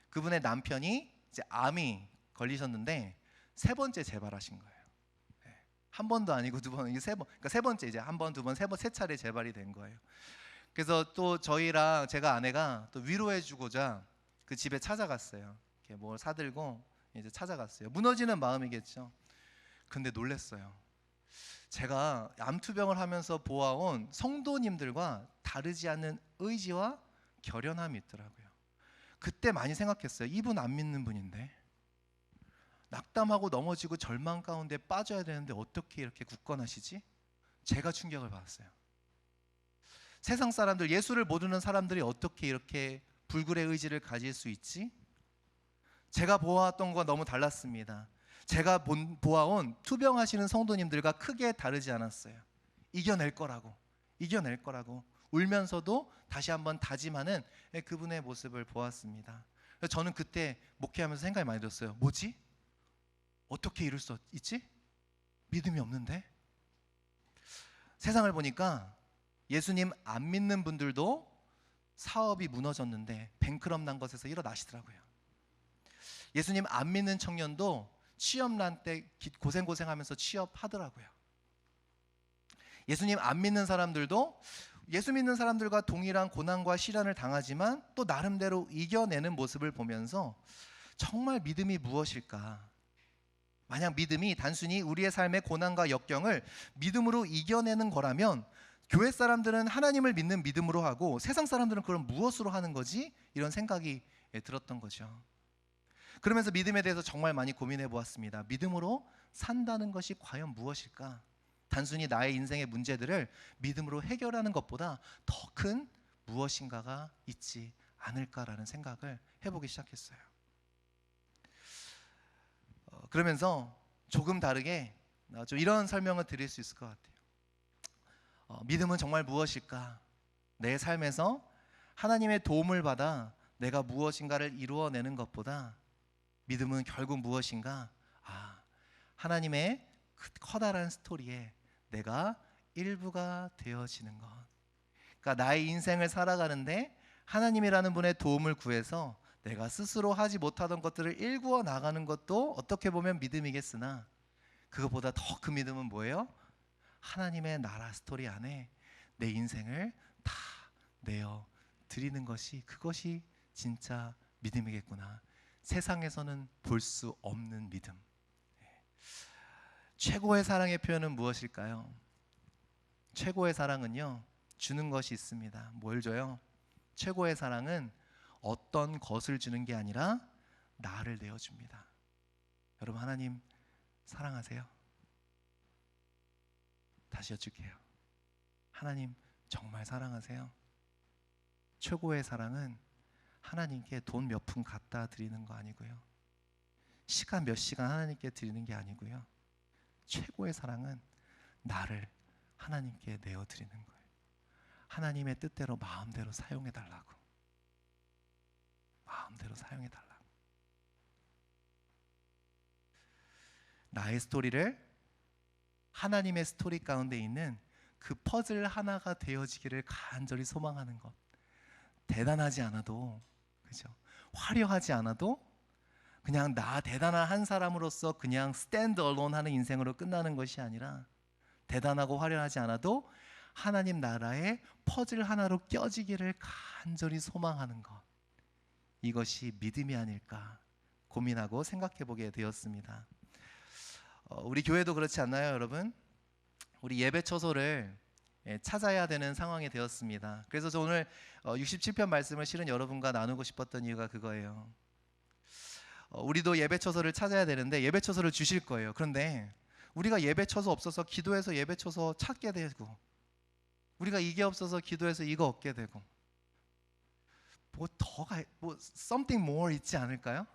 그분의 남편이 이제 암이 걸리셨는데 3번째 재발하신 거예요. 한 번도 아니고 2번, 이게 3번, 그러니까 3번째, 이제 한 번, 2번, 3번, 3차례 재발이 된 거예요. 그래서 또 저희랑 제가 아내가 또 위로해주고자 그 집에 찾아갔어요. 이렇게 뭘 사들고 이제 찾아갔어요. 무너지는 마음이겠죠. 근데 놀랬어요. 제가 암투병을 하면서 보아온 성도님들과 다르지 않는 의지와 결연함이 있더라고요. 그때 많이 생각했어요. 이분 안 믿는 분인데, 낙담하고 넘어지고 절망 가운데 빠져야 되는데 어떻게 이렇게 굳건하시지? 제가 충격을 받았어요. 세상 사람들, 예수를 모르는 사람들이 어떻게 이렇게 불굴의 의지를 가질 수 있지? 제가 보아왔던 것과 너무 달랐습니다. 제가 보아온 투병하시는 성도님들과 크게 다르지 않았어요. 이겨낼 거라고 울면서도 다시 한번 다짐하는 그분의 모습을 보았습니다. 저는 그때 목회하면서 생각이 많이 들었어요. 뭐지? 어떻게 이룰 수 있지? 믿음이 없는데? 세상을 보니까 예수님 안 믿는 분들도 사업이 무너졌는데 뱅크럽 난 것에서 일어나시더라고요. 예수님 안 믿는 청년도 취업난 때 고생하면서 취업하더라고요. 예수님 안 믿는 사람들도 예수 믿는 사람들과 동일한 고난과 시련을 당하지만 또 나름대로 이겨내는 모습을 보면서 정말 믿음이 무엇일까? 만약 믿음이 단순히 우리의 삶의 고난과 역경을 믿음으로 이겨내는 거라면 교회 사람들은 하나님을 믿는 믿음으로 하고 세상 사람들은 그럼 무엇으로 하는 거지? 이런 생각이 들었던 거죠. 그러면서 믿음에 대해서 정말 많이 고민해 보았습니다. 믿음으로 산다는 것이 과연 무엇일까? 단순히 나의 인생의 문제들을 믿음으로 해결하는 것보다 더 큰 무엇인가가 있지 않을까라는 생각을 해보기 시작했어요. 그러면서 조금 다르게 좀 이런 설명을 드릴 수 있을 것 같아요. 믿음은 정말 무엇일까? 내 삶에서 하나님의 도움을 받아 내가 무엇인가를 이루어내는 것보다 믿음은 결국 무엇인가? 하나님의 커다란 스토리에 내가 일부가 되어지는 것. 그러니까 나의 인생을 살아가는데 하나님이라는 분의 도움을 구해서 내가 스스로 하지 못하던 것들을 일구어 나가는 것도 어떻게 보면 믿음이겠으나 그것보다 더 큰 믿음은 뭐예요? 하나님의 나라 스토리 안에 내 인생을 다 내어 드리는 것이, 그것이 진짜 믿음이겠구나. 세상에서는 볼 수 없는 믿음. 최고의 사랑의 표현은 무엇일까요? 최고의 사랑은요, 주는 것이 있습니다. 뭘 줘요? 최고의 사랑은 어떤 것을 주는 게 아니라 나를 내어줍니다. 여러분, 하나님 사랑하세요? 다시 여쭐게요. 하나님 정말 사랑하세요? 최고의 사랑은 하나님께 돈 몇 푼 갖다 드리는 거 아니고요, 시간 몇 시간 하나님께 드리는 게 아니고요, 최고의 사랑은 나를 하나님께 내어드리는 거예요. 하나님의 뜻대로 마음대로 사용해달라고. 마음대로 사용해달라고. 나의 스토리를 하나님의 스토리 가운데 있는 그 퍼즐 하나가 되어지기를 간절히 소망하는 것. 대단하지 않아도, 그죠? 화려하지 않아도 그냥 나 대단한 한 사람으로서 그냥 스탠드 얼론 하는 인생으로 끝나는 것이 아니라, 대단하고 화려하지 않아도 하나님 나라의 퍼즐 하나로 껴지기를 간절히 소망하는 것. 이것이 믿음이 아닐까 고민하고 생각해 보게 되었습니다. 우리 교회도 그렇지 않나요, 여러분? 우리 예배 처소를 찾아야 되는 상황이 되었습니다. 그래서 저 오늘 67편 말씀을 실은 여러분과 나누고 싶었던 이유가 그거예요. 우리도 예배 처소를 찾아야 되는데 예배 처소를 주실 거예요. 그런데 우리가 예배 처소 없어서 기도해서 예배 처소 찾게 되고, 우리가 이게 없어서 기도해서 이거 얻게 되고, 뭐 something more 있지 않을까요?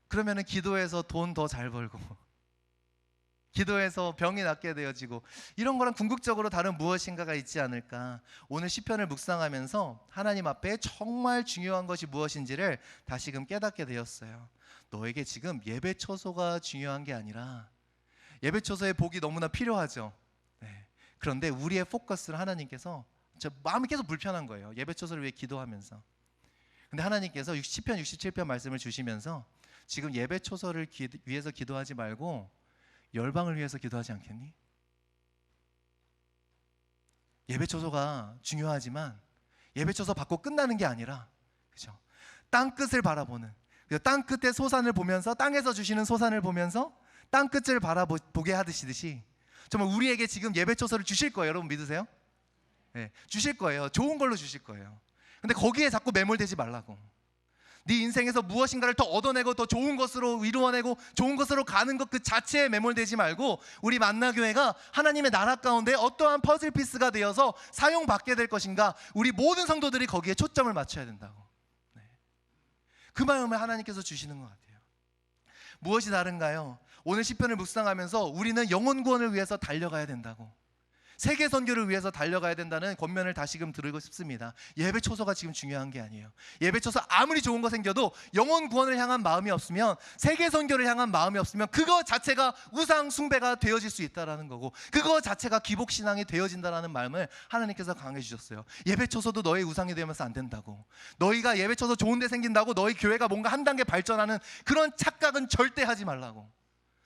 그러면은 기도해서 돈 더 잘 벌고, 기도해서 병이 낫게 되어지고, 이런 거랑 궁극적으로 다른 무엇인가가 있지 않을까. 오늘 시편을 묵상하면서 하나님 앞에 정말 중요한 것이 무엇인지를 다시금 깨닫게 되었어요. 너에게 지금 예배 처소가 중요한 게 아니라, 예배 처소의 복이 너무나 필요하죠. 네. 그런데 우리의 포커스를 하나님께서, 저 마음이 계속 불편한 거예요, 예배 처소를 위해 기도하면서. 근데 하나님께서 시편 67편 말씀을 주시면서 지금 예배 처소를 위해서 기도하지 말고 열방을 위해서 기도하지 않겠니? 예배 처소가 중요하지만 예배 처소 받고 끝나는 게 아니라, 그죠? 땅 끝을 바라보는, 땅 끝의 소산을 보면서, 땅에서 주시는 소산을 보면서 땅 끝을 바라보게 하듯이 정말 우리에게 지금 예배 처소를 주실 거예요. 여러분 믿으세요? 네, 주실 거예요. 좋은 걸로 주실 거예요. 근데 거기에 자꾸 매몰되지 말라고. 네 인생에서 무엇인가를 더 얻어내고 더 좋은 것으로 이루어내고 좋은 것으로 가는 것 그 자체에 매몰되지 말고, 우리 만나교회가 하나님의 나라 가운데 어떠한 퍼즐 피스가 되어서 사용받게 될 것인가, 우리 모든 성도들이 거기에 초점을 맞춰야 된다고. 네. 그 마음을 하나님께서 주시는 것 같아요. 무엇이 다른가요? 오늘 시편을 묵상하면서 우리는 영혼 구원을 위해서 달려가야 된다고, 세계 선교를 위해서 달려가야 된다는 권면을 다시금 드리고 싶습니다. 예배 처소가 지금 중요한 게 아니에요. 예배 처소 아무리 좋은 거 생겨도 영혼 구원을 향한 마음이 없으면, 세계 선교를 향한 마음이 없으면 그거 자체가 우상 숭배가 되어질 수 있다라는 거고, 그거 자체가 기복 신앙이 되어진다라는 말을 하나님께서 강해 주셨어요. 예배 처소도 너의 우상이 되면서 안 된다고. 너희가 예배 처소 좋은 데 생긴다고 너희 교회가 뭔가 한 단계 발전하는 그런 착각은 절대 하지 말라고.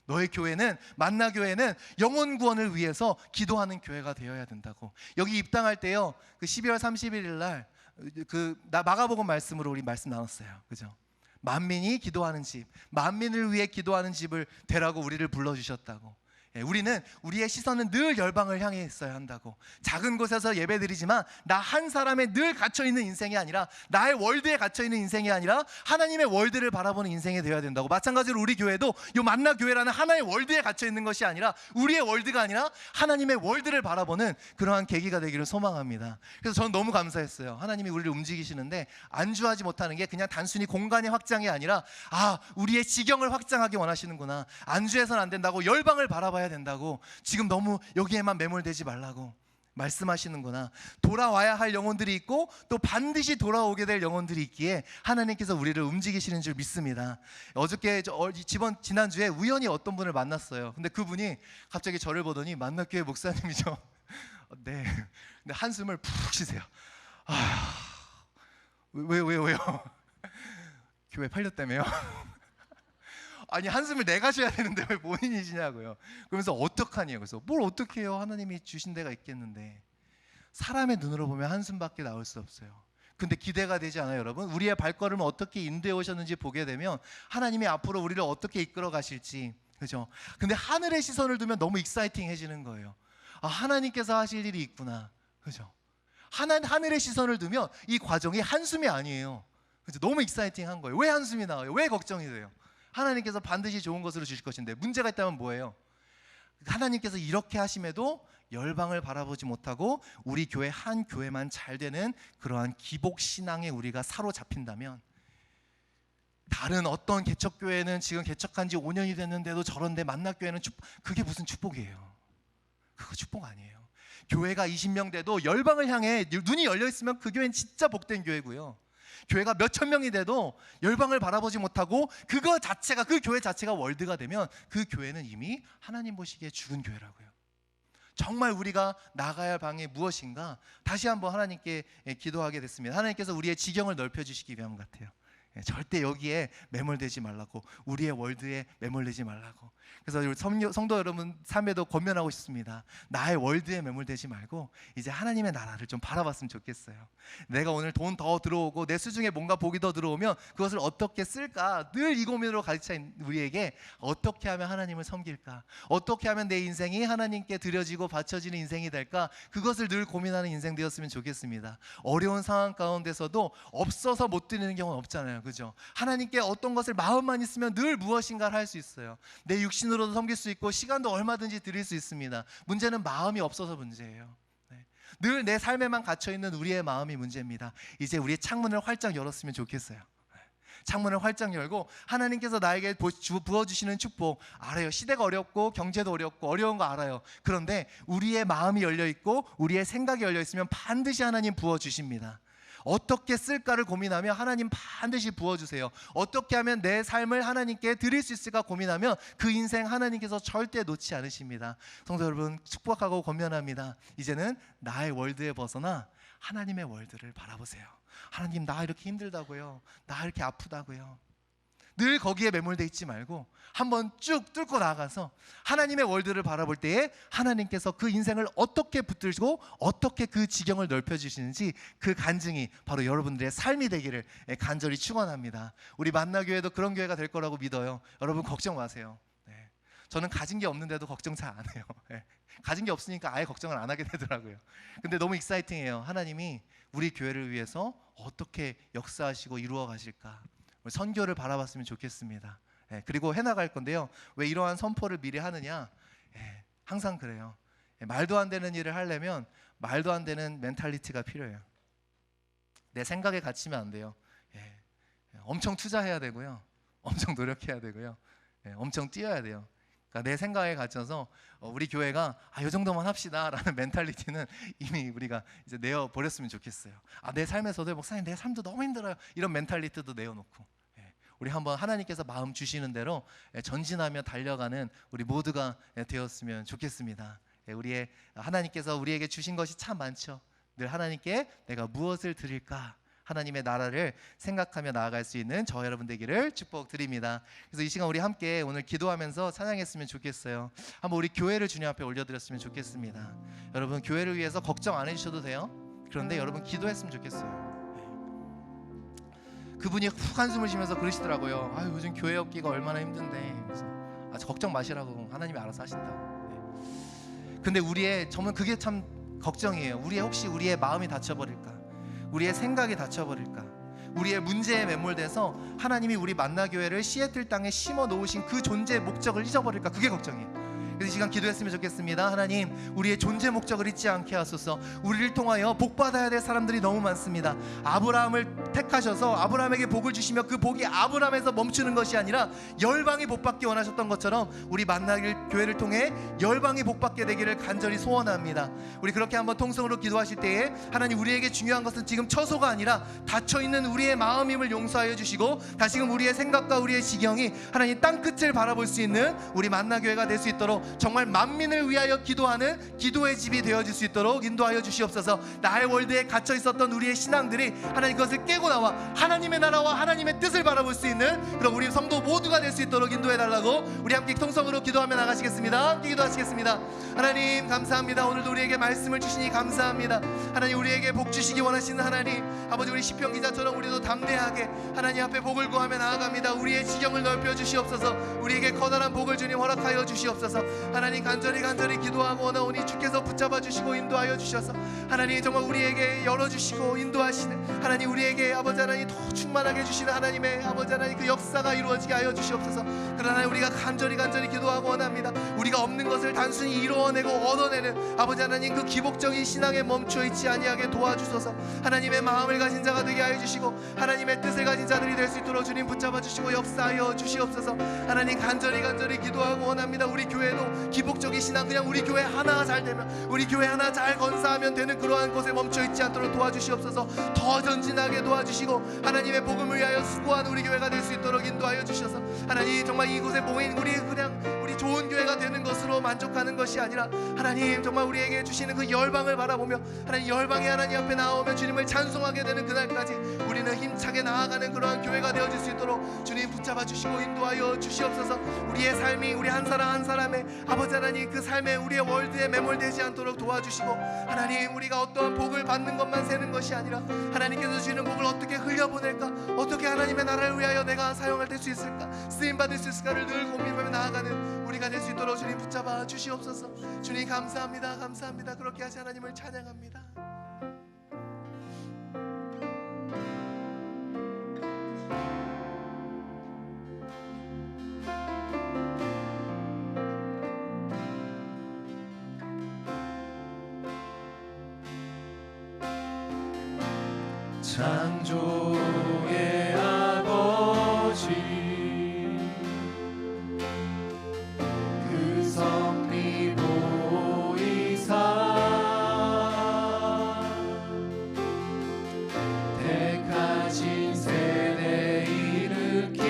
너의 교회는, 만나교회는 영혼 구원을 위해서 기도하는 교회가 되어야 된다고. 여기 입당할 때요, 그 12월 31일 날 마가복음 말씀으로 우리 말씀 나눴어요, 그죠? 만민이 기도하는 집, 만민을 위해 기도하는 집을 되라고 우리를 불러주셨다고. 우리는 우리의 시선은 늘 열방을 향해 있어야 한다고. 작은 곳에서 예배드리지만 나 한 사람의 늘 갇혀있는 인생이 아니라, 나의 월드에 갇혀있는 인생이 아니라 하나님의 월드를 바라보는 인생이 되어야 된다고. 마찬가지로 우리 교회도 요 만나교회라는 하나의 월드에 갇혀있는 것이 아니라, 우리의 월드가 아니라 하나님의 월드를 바라보는 그러한 계기가 되기를 소망합니다. 그래서 저는 너무 감사했어요. 하나님이 우리를 움직이시는데 안주하지 못하는 게 그냥 단순히 공간의 확장이 아니라, 우리의 지경을 확장하기 원하시는구나, 안주해서는 안 된다고, 열방을 바라봐야 된다고, 지금 너무 여기에만 매몰되지 말라고 말씀하시는구나. 돌아와야 할 영혼들이 있고 또 반드시 돌아오게 될 영혼들이 있기에 하나님께서 우리를 움직이시는 줄 믿습니다. 어저께 지난주에 우연히 어떤 분을 만났어요. 근데 그분이 갑자기 저를 보더니 만나교회 목사님이죠. 네. 근데 한숨을 푹 쉬세요. 왜요? 교회 팔렸다며요? 아니, 한숨을 내가 쉬어야 되는데 왜 본인이 쉬냐고요. 그러면서 어떡하니? 그래서 뭘 어떻게 해요? 하나님이 주신 데가 있겠는데. 사람의 눈으로 보면 한숨밖에 나올 수 없어요. 근데 기대가 되지 않아요, 여러분? 우리의 발걸음을 어떻게 인도해 오셨는지 보게 되면 하나님이 앞으로 우리를 어떻게 이끌어 가실지, 그죠? 근데 하늘의 시선을 두면 너무 익사이팅해지는 거예요. 하나님께서 하실 일이 있구나, 그죠? 하늘의 시선을 두면 이 과정이 한숨이 아니에요. 그죠? 너무 익사이팅한 거예요. 왜 한숨이 나와요? 왜 걱정이 돼요? 하나님께서 반드시 좋은 것으로 주실 것인데 문제가 있다면 뭐예요? 하나님께서 이렇게 하심에도 열방을 바라보지 못하고 우리 교회 한 교회만 잘 되는 그러한 기복 신앙에 우리가 사로잡힌다면, 다른 어떤 개척교회는 지금 개척한 지 5년이 됐는데도 저런데 만나교회는 그게 무슨 축복이에요? 그거 축복 아니에요. 교회가 20명 돼도 열방을 향해 눈이 열려 있으면 그 교회는 진짜 복된 교회고요. 교회가 몇천 명이 돼도 열방을 바라보지 못하고 그 교회 자체가 월드가 되면 그 교회는 이미 하나님 보시기에 죽은 교회라고요. 정말 우리가 나가야 할 방이 무엇인가 다시 한번 하나님께 기도하게 됐습니다. 하나님께서 우리의 지경을 넓혀주시기 위함 같아요. 절대 여기에 매몰되지 말라고, 우리의 월드에 매몰되지 말라고. 그래서 우리 성도 여러분 삶에도 권면하고 싶습니다. 나의 월드에 매몰되지 말고 이제 하나님의 나라를 좀 바라봤으면 좋겠어요. 내가 오늘 돈 더 들어오고 내 수중에 뭔가 복이 더 들어오면 그것을 어떻게 쓸까, 늘 이 고민으로 가득찬 우리에게 어떻게 하면 하나님을 섬길까, 어떻게 하면 내 인생이 하나님께 드려지고 바쳐지는 인생이 될까, 그것을 늘 고민하는 인생 되었으면 좋겠습니다. 어려운 상황 가운데서도 없어서 못 드리는 경우는 없잖아요. 그죠? 하나님께 어떤 것을 마음만 있으면 늘 무엇인가를 할 수 있어요. 내 육신으로도 섬길 수 있고 시간도 얼마든지 드릴 수 있습니다. 문제는 마음이 없어서 문제예요. 늘 내 삶에만 갇혀있는 우리의 마음이 문제입니다. 이제 우리의 창문을 활짝 열었으면 좋겠어요. 창문을 활짝 열고 하나님께서 나에게 부어주시는 축복 알아요. 시대가 어렵고 경제도 어렵고 어려운 거 알아요. 그런데 우리의 마음이 열려있고 우리의 생각이 열려있으면 반드시 하나님 부어주십니다. 어떻게 쓸까를 고민하면 하나님 반드시 부어주세요. 어떻게 하면 내 삶을 하나님께 드릴 수 있을까 고민하면 그 인생 하나님께서 절대 놓지 않으십니다. 성도 여러분, 축복하고 권면합니다. 이제는 나의 월드에 벗어나 하나님의 월드를 바라보세요. 하나님, 나 이렇게 힘들다고요, 나 이렇게 아프다고요, 늘 거기에 매몰돼 있지 말고 한번 쭉 뚫고 나가서 하나님의 월드를 바라볼 때에 하나님께서 그 인생을 어떻게 붙들고 어떻게 그 지경을 넓혀주시는지 그 간증이 바로 여러분들의 삶이 되기를 간절히 축원합니다. 우리 만나교회도 그런 교회가 될 거라고 믿어요. 여러분 걱정 마세요. 저는 가진 게 없는데도 걱정 잘 안 해요. 가진 게 없으니까 아예 걱정을 안 하게 되더라고요. 근데 너무 익사이팅해요. 하나님이 우리 교회를 위해서 어떻게 역사하시고 이루어 가실까, 선교를 바라봤으면 좋겠습니다. 그리고 해나갈 건데요. 왜 이러한 선포를 미리 하느냐, 항상 그래요. 말도 안 되는 일을 하려면 말도 안 되는 멘탈리티가 필요해요. 내 생각에 갇히면 안 돼요. 엄청 투자해야 되고요, 엄청 노력해야 되고요, 엄청 뛰어야 돼요. 그러니까 내 생각에 갇혀서 우리 교회가 이 정도만 합시다 라는 멘탈리티는 이미 우리가 이제 내어버렸으면 좋겠어요. 내 삶에서도 목사님 내 삶도 너무 힘들어요, 이런 멘탈리티도 내어놓고 우리 한번 하나님께서 마음 주시는 대로 전진하며 달려가는 우리 모두가 되었으면 좋겠습니다. 우리의 하나님께서 우리에게 주신 것이 참 많죠. 늘 하나님께 내가 무엇을 드릴까, 하나님의 나라를 생각하며 나아갈 수 있는 저 여러분 되기를 축복드립니다. 그래서 이 시간 우리 함께 오늘 기도하면서 찬양했으면 좋겠어요. 한번 우리 교회를 주님 앞에 올려드렸으면 좋겠습니다. 여러분 교회를 위해서 걱정 안 해주셔도 돼요. 그런데 여러분 기도했으면 좋겠어요. 그분이 훅 한숨을 쉬면서 그러시더라고요. 요즘 교회 없기가 얼마나 힘든데, 그래서 걱정 마시라고, 하나님이 알아서 하신다. 근데 저는 그게 참 걱정이에요. 혹시 우리의 마음이 닫혀버릴까, 우리의 생각이 닫혀버릴까, 우리의 문제에 매몰돼서 하나님이 우리 만나교회를 시애틀 땅에 심어 놓으신 그 존재의 목적을 잊어버릴까, 그게 걱정이에요. 그래서 이 시간 기도했으면 좋겠습니다. 하나님, 우리의 존재 목적을 잊지 않게 하소서. 우리를 통하여 복받아야 될 사람들이 너무 많습니다. 아브라함을 택하셔서 아브라함에게 복을 주시며 그 복이 아브라함에서 멈추는 것이 아니라 열방이 복받기 원하셨던 것처럼 우리 만나길 교회를 통해 열방이 복받게 되기를 간절히 소원합니다. 우리 그렇게 한번 통성으로 기도하실 때에 하나님, 우리에게 중요한 것은 지금 처소가 아니라 닫혀있는 우리의 마음임을 용서하여 주시고 다시금 우리의 생각과 우리의 지경이 하나님 땅끝을 바라볼 수 있는 우리 만나교회가 될 수 있도록 정말 만민을 위하여 기도하는 기도의 집이 되어질 수 있도록 인도하여 주시옵소서. 나의 월드에 갇혀 있었던 우리의 신앙들이 하나님 그것을 깨고 나와 하나님의 나라와 하나님의 뜻을 바라볼 수 있는 그런 우리 성도 모두가 될 수 있도록 인도해 달라고 우리 함께 통성으로 기도하며 나가시겠습니다. 함께 기도하시겠습니다. 하나님 감사합니다. 오늘도 우리에게 말씀을 주시니 감사합니다. 하나님, 우리에게 복 주시기 원하시는 하나님, 아버지, 우리 시편 기자처럼 우리도 담대하게 하나님 앞에 복을 구하며 나아갑니다. 우리의 지경을 넓혀 주시옵소서. 우리에게 커다란 복을 주님 허락하여 주시옵소서. 하나님 간절히 기도하고 원하오니 주께서 붙잡아 주시고 인도하여 주셔서 하나님 정말 우리에게 열어주시고 인도하시는 하나님, 우리에게 아버지 하나님 더 충만하게 주시는 하나님의 아버지 하나님 그 역사가 이루어지게 하여 주시옵소서. 그러나 우리가 간절히 기도하고 원합니다. 우리가 없는 것을 단순히 이루어내고 얻어내는 아버지 하나님 그 기복적인 신앙에 멈춰 있지 아니하게 도와주소서. 하나님의 마음을 가진 자가 되게 하여 주시고 하나님의 뜻을 가진 자들이 될 수 있도록 주님 붙잡아 주시고 역사하여 주시옵소서. 하나님 간절히 기도하고 원합니다. 우리 교회도 기복적인 신앙, 그냥 우리 교회 하나 잘 되면, 우리 교회 하나 잘 건사하면 되는 그러한 곳에 멈춰 있지 않도록 도와주시옵소서. 더 전진하게 도와주시고 하나님의 복음을 위하여 수고하는 우리 교회가 될 수 있도록 인도하여 주셔서 하나님 정말 이곳에 모인 우리 좋은 교회가 되는 것으로 만족하는 것이 아니라 하나님 정말 우리에게 주시는 그 열방을 바라보며 하나님 열방의 하나님 앞에 나오며 주님을 찬송하게 되는 그날까지 우리는 힘차게 나아가는 그러한 교회가 되어질 수 있도록 주님 붙잡아 주시고 인도하여 주시옵소서. 우리의 삶이 우리 한 사람 한 사람의 아버지 하나님 그 삶에 우리의 월드에 매몰되지 않도록 도와주시고 하나님 우리가 어떠한 복을 받는 것만 세는 것이 아니라 하나님께서 주시는 복을 어떻게 흘려보낼까, 어떻게 하나님의 나라를 위하여 내가 사용할 수 있을까, 쓰임받을 수 있을까를 늘 고민하며 나아가는 우리가 될 수 있도록 주님 붙잡아 주시옵소서. 주님 감사합니다. 그렇게 하시 하나님을 찬양합니다. 창조의 아버지 그 섭리 보이사 택하신 세대 일으키어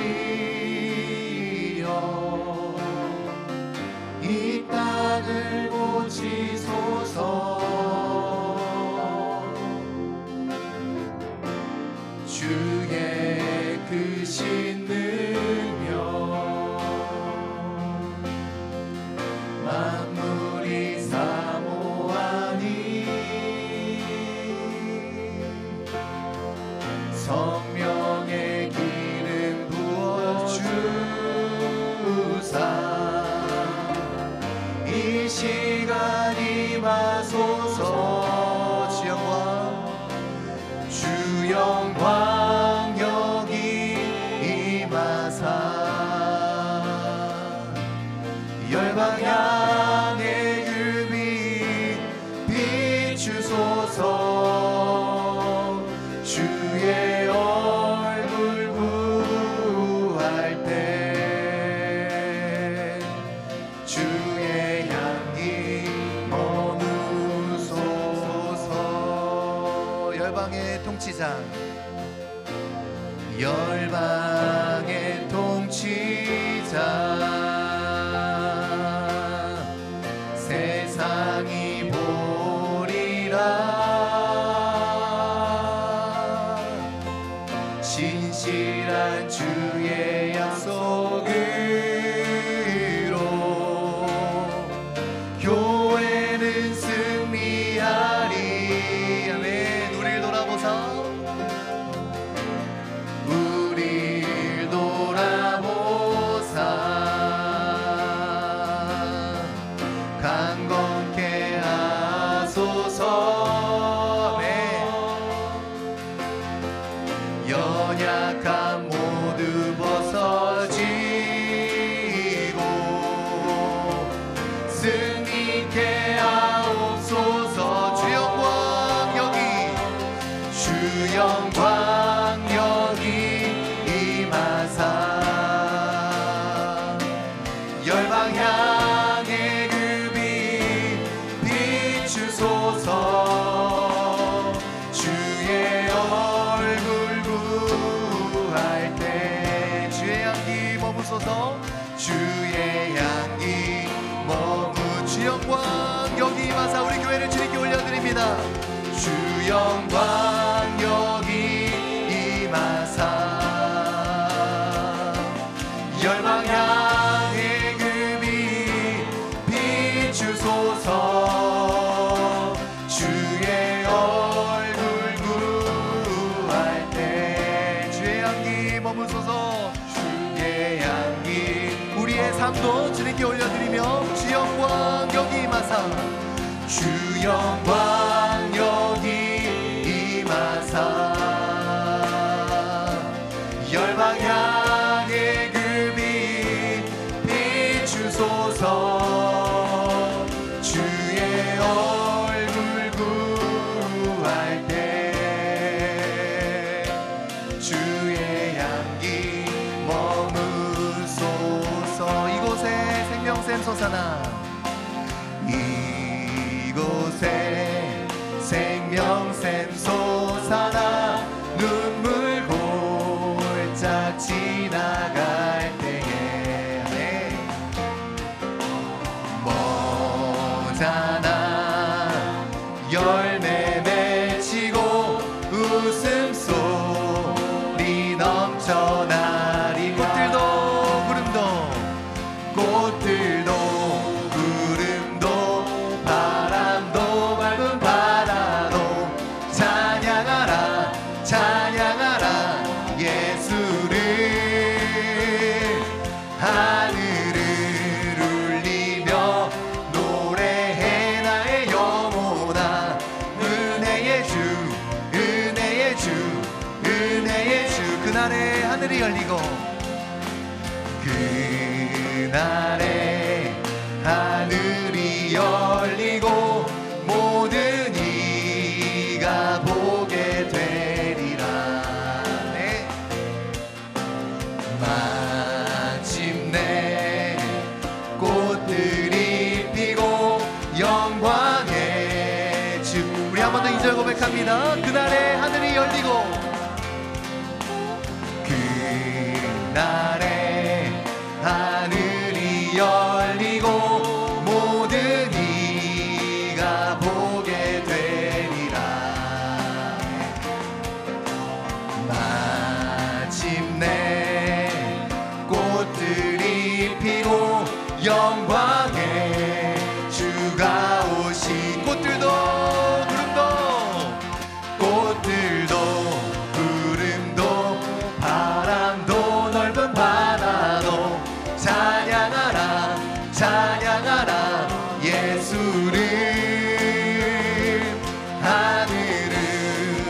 이 땅을 고치소서. 주의 크신 능력 만물이 사모하니 성령의 기름 부어주사 이 시간 임하소서. 주 영광 여기 임하사 열방 향의 유비 비추소서. 주의 얼굴 구할 때 주의 향기 머무소서. 열방의 통치자, 열방의 통치자 세상이 보리라. 신실한 주의 약속으로 교회는 승리하리. 아멘. 우리를 돌아보사 강건케 하소서. 연약함 모두 벗어지고 승리케 하옵소서. 주 영광 여기, 주 영광 여기 임하사 열방 향의 급이 비추소서. 주의 얼굴 구할 때 주의 향기 머무소서. 주의 향기 머무 주 영광 여기 임하사 우리 교회를 주님께 올려드립니다. 주 영광 여기 임하사 열방 향의 급이 비추소서. 주의 얼굴 구할 때 주의 향기 머무소서. 주의 주의 향기 우리의 삶도 주님께 올려드리며 주 영광 여기 임하사 주 영광 여기 임하사 열방 향해 그 빛 비추소서 주의 얼굴 구할 때 주의 향기 머무소서 이곳에 생명샘 솟아나 이곳에 생명샘 솟아나 눈물 골짝 지나갈 때에 모자나 열매 맺히고 웃음소리 넘쳐나리 꽃들도 구름도 꽃들도 구름도 바람도 맑은 바다도 찬양하라 찬양하라 예수를 하늘을 울리며 노래해 나의 영혼아 은혜의 주 은혜의 주 은혜의 주 그날에 하늘이 열리고 그날에 하늘이 열리고 모든 이가 보게 되리라 네. 마침내 꽃들이 피고 영광의 주 우리 한 번 더 2절 고백합니다. 그날에 하늘이 열리고 그날에 하늘이 열리고 모든 이가 보게 되리라 마침내 꽃들이 피고 영광의 주가 오시 꽃들도 구름도 구름도 바람도 넓은 바다도 찬양하라 찬양하라 예수를 하늘을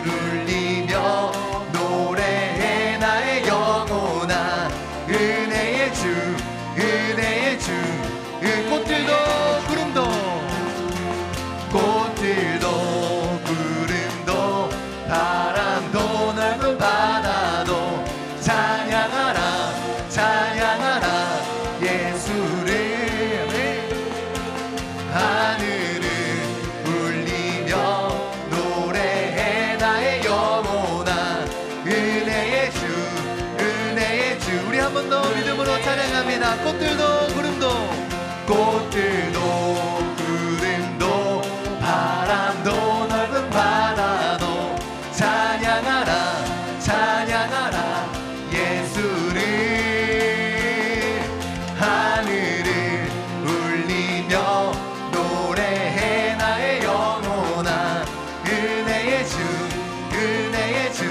울리며 노래해 나의 영혼아 은혜의 주 은혜의 주 꽃들도 구름도 꽃들도 구름도 바람도 넓은 바다도 찬양하라 찬양하라 예수를 하늘을 울리며 노래해 나의 영혼아 은혜의 주 은혜의 주 우리 한 번 더 믿음으로 찬양합니다. 꽃들도 구름도 꽃들도 구름도 바람도 넓은 바다도 찬양하라 찬양하라 예수를 하늘을 울리며 노래해 나의 영혼아 은혜의 주 은혜의 주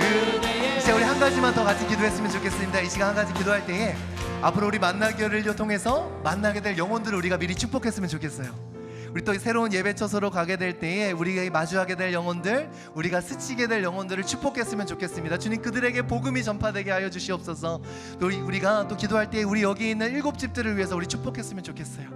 은혜의 이제 우리 한 가지만 더 같이 기도했으면 좋겠습니다. 이 시간 한 가지 기도할 때에 앞으로 우리 만나기를 통해서 만나게 될 영혼들을 우리가 미리 축복했으면 좋겠어요. 우리 또 새로운 예배처소로 가게 될 때에 우리가 마주하게 될 영혼들, 우리가 스치게 될 영혼들을 축복했으면 좋겠습니다. 주님, 그들에게 복음이 전파되게 하여 주시옵소서. 또 우리가 또 기도할 때에 우리 여기 있는 7집들을 위해서 우리 축복했으면 좋겠어요.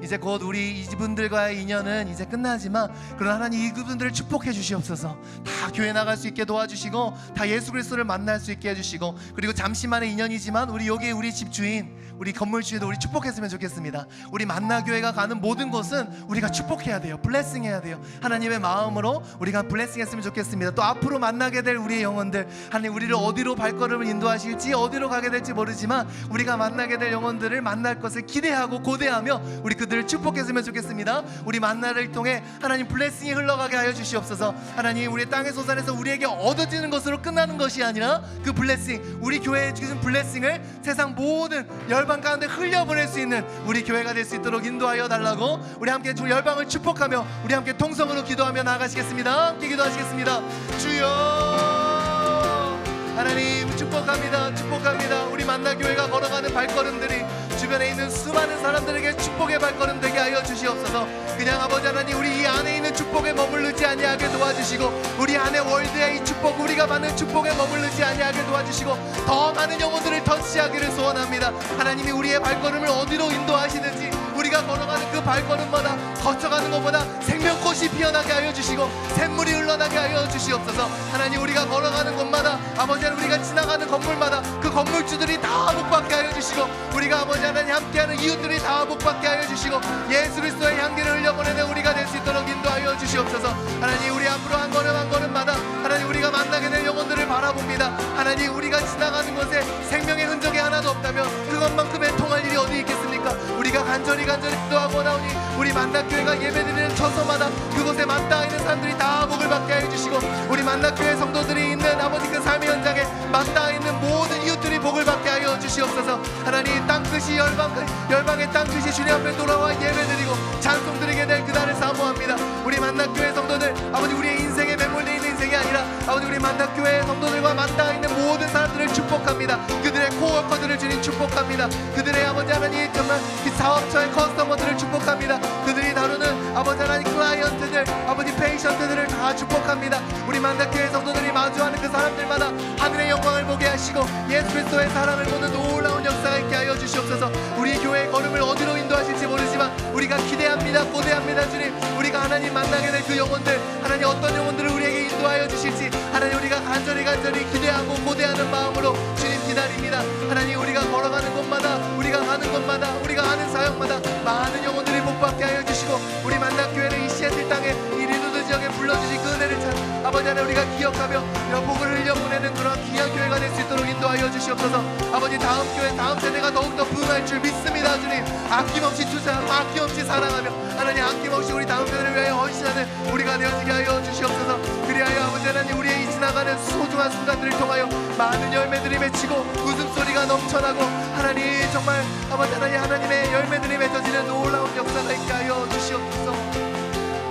이제 곧 우리 이분들과의 인연은 이제 끝나지만 그러나 하나님 이분들을 축복해 주시옵소서. 다 교회 나갈 수 있게 도와주시고 다 예수 그리스도를 만날 수 있게 해주시고, 그리고 잠시만의 인연이지만 우리 여기 우리 집주인, 우리 건물주에도 우리 축복했으면 좋겠습니다. 우리 만나교회가 가는 모든 곳은 우리가 축복해야 돼요. 블레싱 해야 돼요. 하나님의 마음으로 우리가 블레싱 했으면 좋겠습니다. 또 앞으로 만나게 될 우리의 영혼들, 하나님 우리를 어디로 발걸음을 인도하실지, 어디로 가게 될지 모르지만 우리가 만나게 될 영혼들을 만날 것을 기대하고 고대하며 우리 그들을 축복했으면 좋겠습니다. 우리 만나를 통해 하나님 블레싱이 흘러가게 하여 주시옵소서. 하나님, 우리 땅의 소산에서 우리에게 얻어지는 것으로 끝나는 것이 아니라 그 블레싱, 우리 교회에 주신 블레싱을 세상 모든 열방 가운데 흘려보낼 수 있는 우리 교회가 될 수 있도록 인도하여 달라고, 우리 함께 주 열방을 축복하며 우리 함께 통성으로 기도하며 나아가시겠습니다. 함께 기도하시겠습니다. 주여 하나님 축복합니다. 축복합니다. 우리 만나교회가 걸어가는 발걸음들이 주변에 있는 수많은 사람들에게 축복의 발걸음 되게 하여 주시옵소서. 그냥 아버지 하나님 우리 이 안에 있는 축복에 머무르지 아니하게 도와주시고, 우리 안에 월드의 이 축복, 우리가 받는 축복에 머무르지 아니하게 도와주시고, 더 많은 영혼들을 터치하기를 소원합니다. 하나님이 우리의 발걸음을 어디로 인도하시는지, 우리가 걸어가는 그 발걸음마다 거쳐가는 것보다 생명꽃이 피어나게 하여 주시고 샘물이 흘러나게 하여 주시옵소서. 하나님 우리가 걸어가는 곳마다, 아버지 하나님 우리가 지나가는 건물마다 그 건물주들이 다 복받게 하여 주시고, 우리가 아버지 하나님 함께하는 이웃들이 다 복받게 하여 주시고, 예수 그리스도의 향기를 흘려보내는 우리가 될 수 있도록 인도하여 주시옵소서. 하나님 우리 앞으로 한 걸음 한 걸음마다 하나님 우리가 만나게 될 영혼들을 바라봅니다. 하나님 우리가 지나가는 곳에 생명의 흔적이 하나도 없다면 그것만큼의 통할 일이 어디 있겠습니까? 우리가 간절히 기도하고 나오니 우리 만나교회가 예배드리는 처소마다 그곳에 맞닿아 있는 사람들이 다 복을 받게 하여 주시고, 우리 만나교회 성도들이 있는 아버지 그 삶의 현장에 맞닿아 있는 모든 이웃들이 복을 받게 하여 주시옵소서. 하나님 땅끝이 열방의 땅끝이 주님 앞에 돌아와 예배드리고 찬송드리게 될 그날을 사모합니다. 우리 만나교회 성도들, 아버지 우리의 인생에 매몰되어 있는 인생이 아니라 아버지 우리 만나교회 성도들과 맞닿아 있는 모든 사람들을 축복합니다. 그들의 코워커들을 주님 축복합니다. 그들의 아버지 하나님 정말 그 사업처의 커스터머들을 축복합니다. 그들이 다루는 아버지 하나님 클라이언트들, 아버지 페이션트들을 다 축복합니다. 우리 만나교회 성도들이 마주하는 그 사람들마다 하늘의 영광을 보게 하시고 예수 그리스도의 사랑을 보는 놀라운 역사가 있게 하여 주시옵소서. 우리 교회의 걸음을 어디로 인도하실지 모르지만 우리가 기대합니다. 고대합니다. 주님 우리가 하나님 만나게 될 그 영혼들, 하나님 어떤 영혼들을 우리에게 인도하여 주실지 하나님 우리가 간절히 기대하고 고대하는 마음으로 주님 기다립니다. 하나님 우리가 걸어가는 곳마다, 우리가 가는 곳마다, 우리가 하는 사역마다 많은 영혼들이 복받게 하여 주시고, 우리 만나교회는 이 시애틀 땅에 이 리도드 지역에 불러주신 그 은혜를 참 아버지 하나님 우리가 기억하며 이런 복을 흘려보내는 그런 귀한 교회가 될 수 있도록 인도하여 주시옵소서. 아버지 다음 교회, 다음 세대가 더욱더 부흥할 줄 믿습니다. 주님 아낌없이 투자하고 아낌없이 사랑하며 하나님 아낌없이 우리 다음 세대를 위하여 헌신하는 우리가 되어지게 하여 주시옵소서. 그리하여 아버지 하나님 우리의 이 지나가는 소중한 순간들을 통하여 많은 열매들이 맺히고 웃음소리가 넘쳐나고 하나님 정말 아버지 하나님의 열매들이 맺어지는 놀라운 역사가 있게 하여 주시옵소서.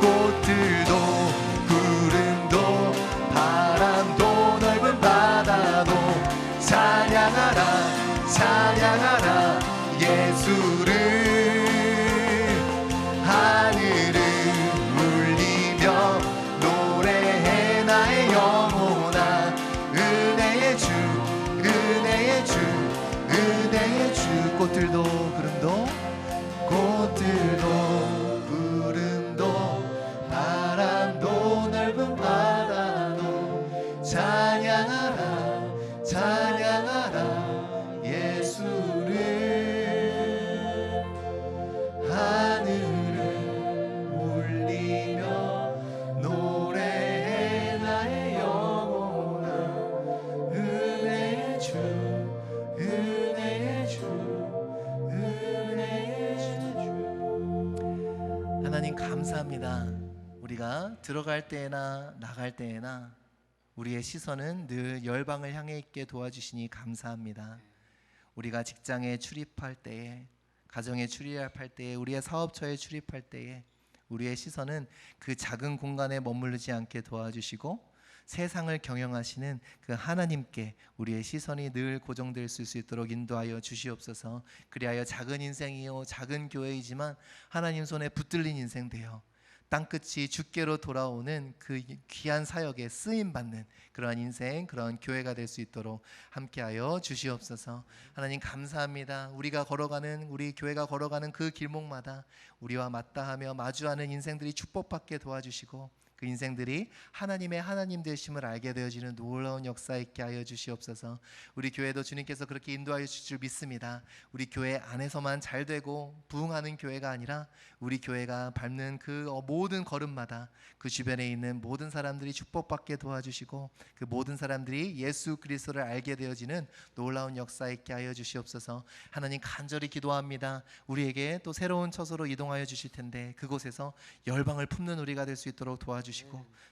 꽃들도 구름도 바람도 넓은 바다도 찬양하라 찬양하라 예수를. 하늘을 울리며 노래해 나의 영혼아. 은혜의 주 은혜의 주 은혜의 주. 꽃들도 구름도 꽃들도 구름도 바람도 넓은 바다도 찬양하라 찬양하라 예수를. 하늘을 울리며 노래해 나의 영혼아. 은혜의 주 은혜의 주 은혜의 주. 하나님 감사합니다. 우리가 들어갈 때나 나갈 때나 우리의 시선은 늘 열방을 향해 있게 도와주시니 감사합니다. 우리가 직장에 출입할 때에, 가정에 출입할 때에, 우리의 사업처에 출입할 때에 우리의 시선은 그 작은 공간에 머무르지 않게 도와주시고 세상을 경영하시는 그 하나님께 우리의 시선이 늘 고정될 수 있도록 인도하여 주시옵소서. 그리하여 작은 인생이요 작은 교회이지만 하나님 손에 붙들린 인생 되어 땅끝이 주께로 돌아오는 그 귀한 사역에 쓰임받는 그러한 인생, 그러한 교회가 될 수 있도록 함께하여 주시옵소서. 하나님 감사합니다. 우리가 걸어가는, 우리 교회가 걸어가는 그 길목마다 우리와 맞닿으며 마주하는 인생들이 축복받게 도와주시고 그 인생들이 하나님의 하나님 되심을 알게 되어지는 놀라운 역사 있게 하여 주시옵소서. 우리 교회도 주님께서 그렇게 인도하여 주실 줄 믿습니다. 우리 교회 안에서만 잘 되고 부흥하는 교회가 아니라 우리 교회가 밟는 그 모든 걸음마다 그 주변에 있는 모든 사람들이 축복받게 도와주시고 그 모든 사람들이 예수 그리스도를 알게 되어지는 놀라운 역사 있게 하여 주시옵소서. 하나님 간절히 기도합니다. 우리에게 또 새로운 처소로 이동하여 주실 텐데 그곳에서 열방을 품는 우리가 될 수 있도록 도와주시고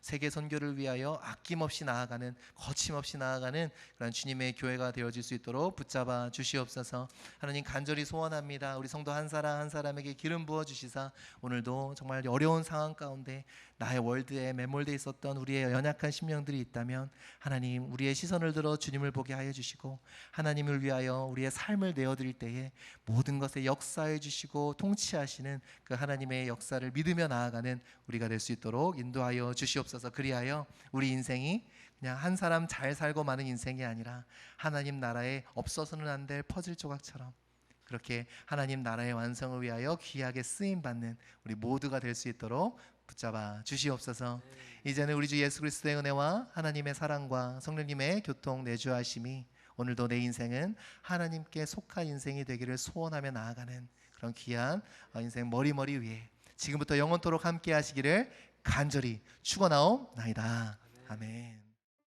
세계 선교를 위하여 아낌없이 나아가는, 거침없이 나아가는 그런 주님의 교회가 되어질 수 있도록 붙잡아 주시옵소서. 하나님 간절히 소원합니다. 우리 성도 한 사람 한 사람에게 기름 부어 주시사 오늘도 정말 어려운 상황 가운데 나의 월드에 매몰되어 있었던 우리의 연약한 심령들이 있다면 하나님 우리의 시선을 들어 주님을 보게 하여 주시고 하나님을 위하여 우리의 삶을 내어드릴 때에 모든 것에 역사해 주시고 통치하시는 그 하나님의 역사를 믿으며 나아가는 우리가 될 수 있도록 인도하여 주시옵소서. 그리하여 우리 인생이 그냥 한 사람 잘 살고 마는 인생이 아니라 하나님 나라에 없어서는 안 될 퍼즐 조각처럼 그렇게 하나님 나라의 완성을 위하여 귀하게 쓰임받는 우리 모두가 될 수 있도록 붙잡아 주시옵소서. 이제는 우리 주 예수 그리스도의 은혜와 하나님의 사랑과 성령님의 교통 내주하심이 오늘도 내 인생은 하나님께 속한 인생이 되기를 소원하며 나아가는 그런 귀한 인생 머리머리 위에 지금부터 영원토록 함께 하시기를 간절히 축원하옵나이다. 아멘.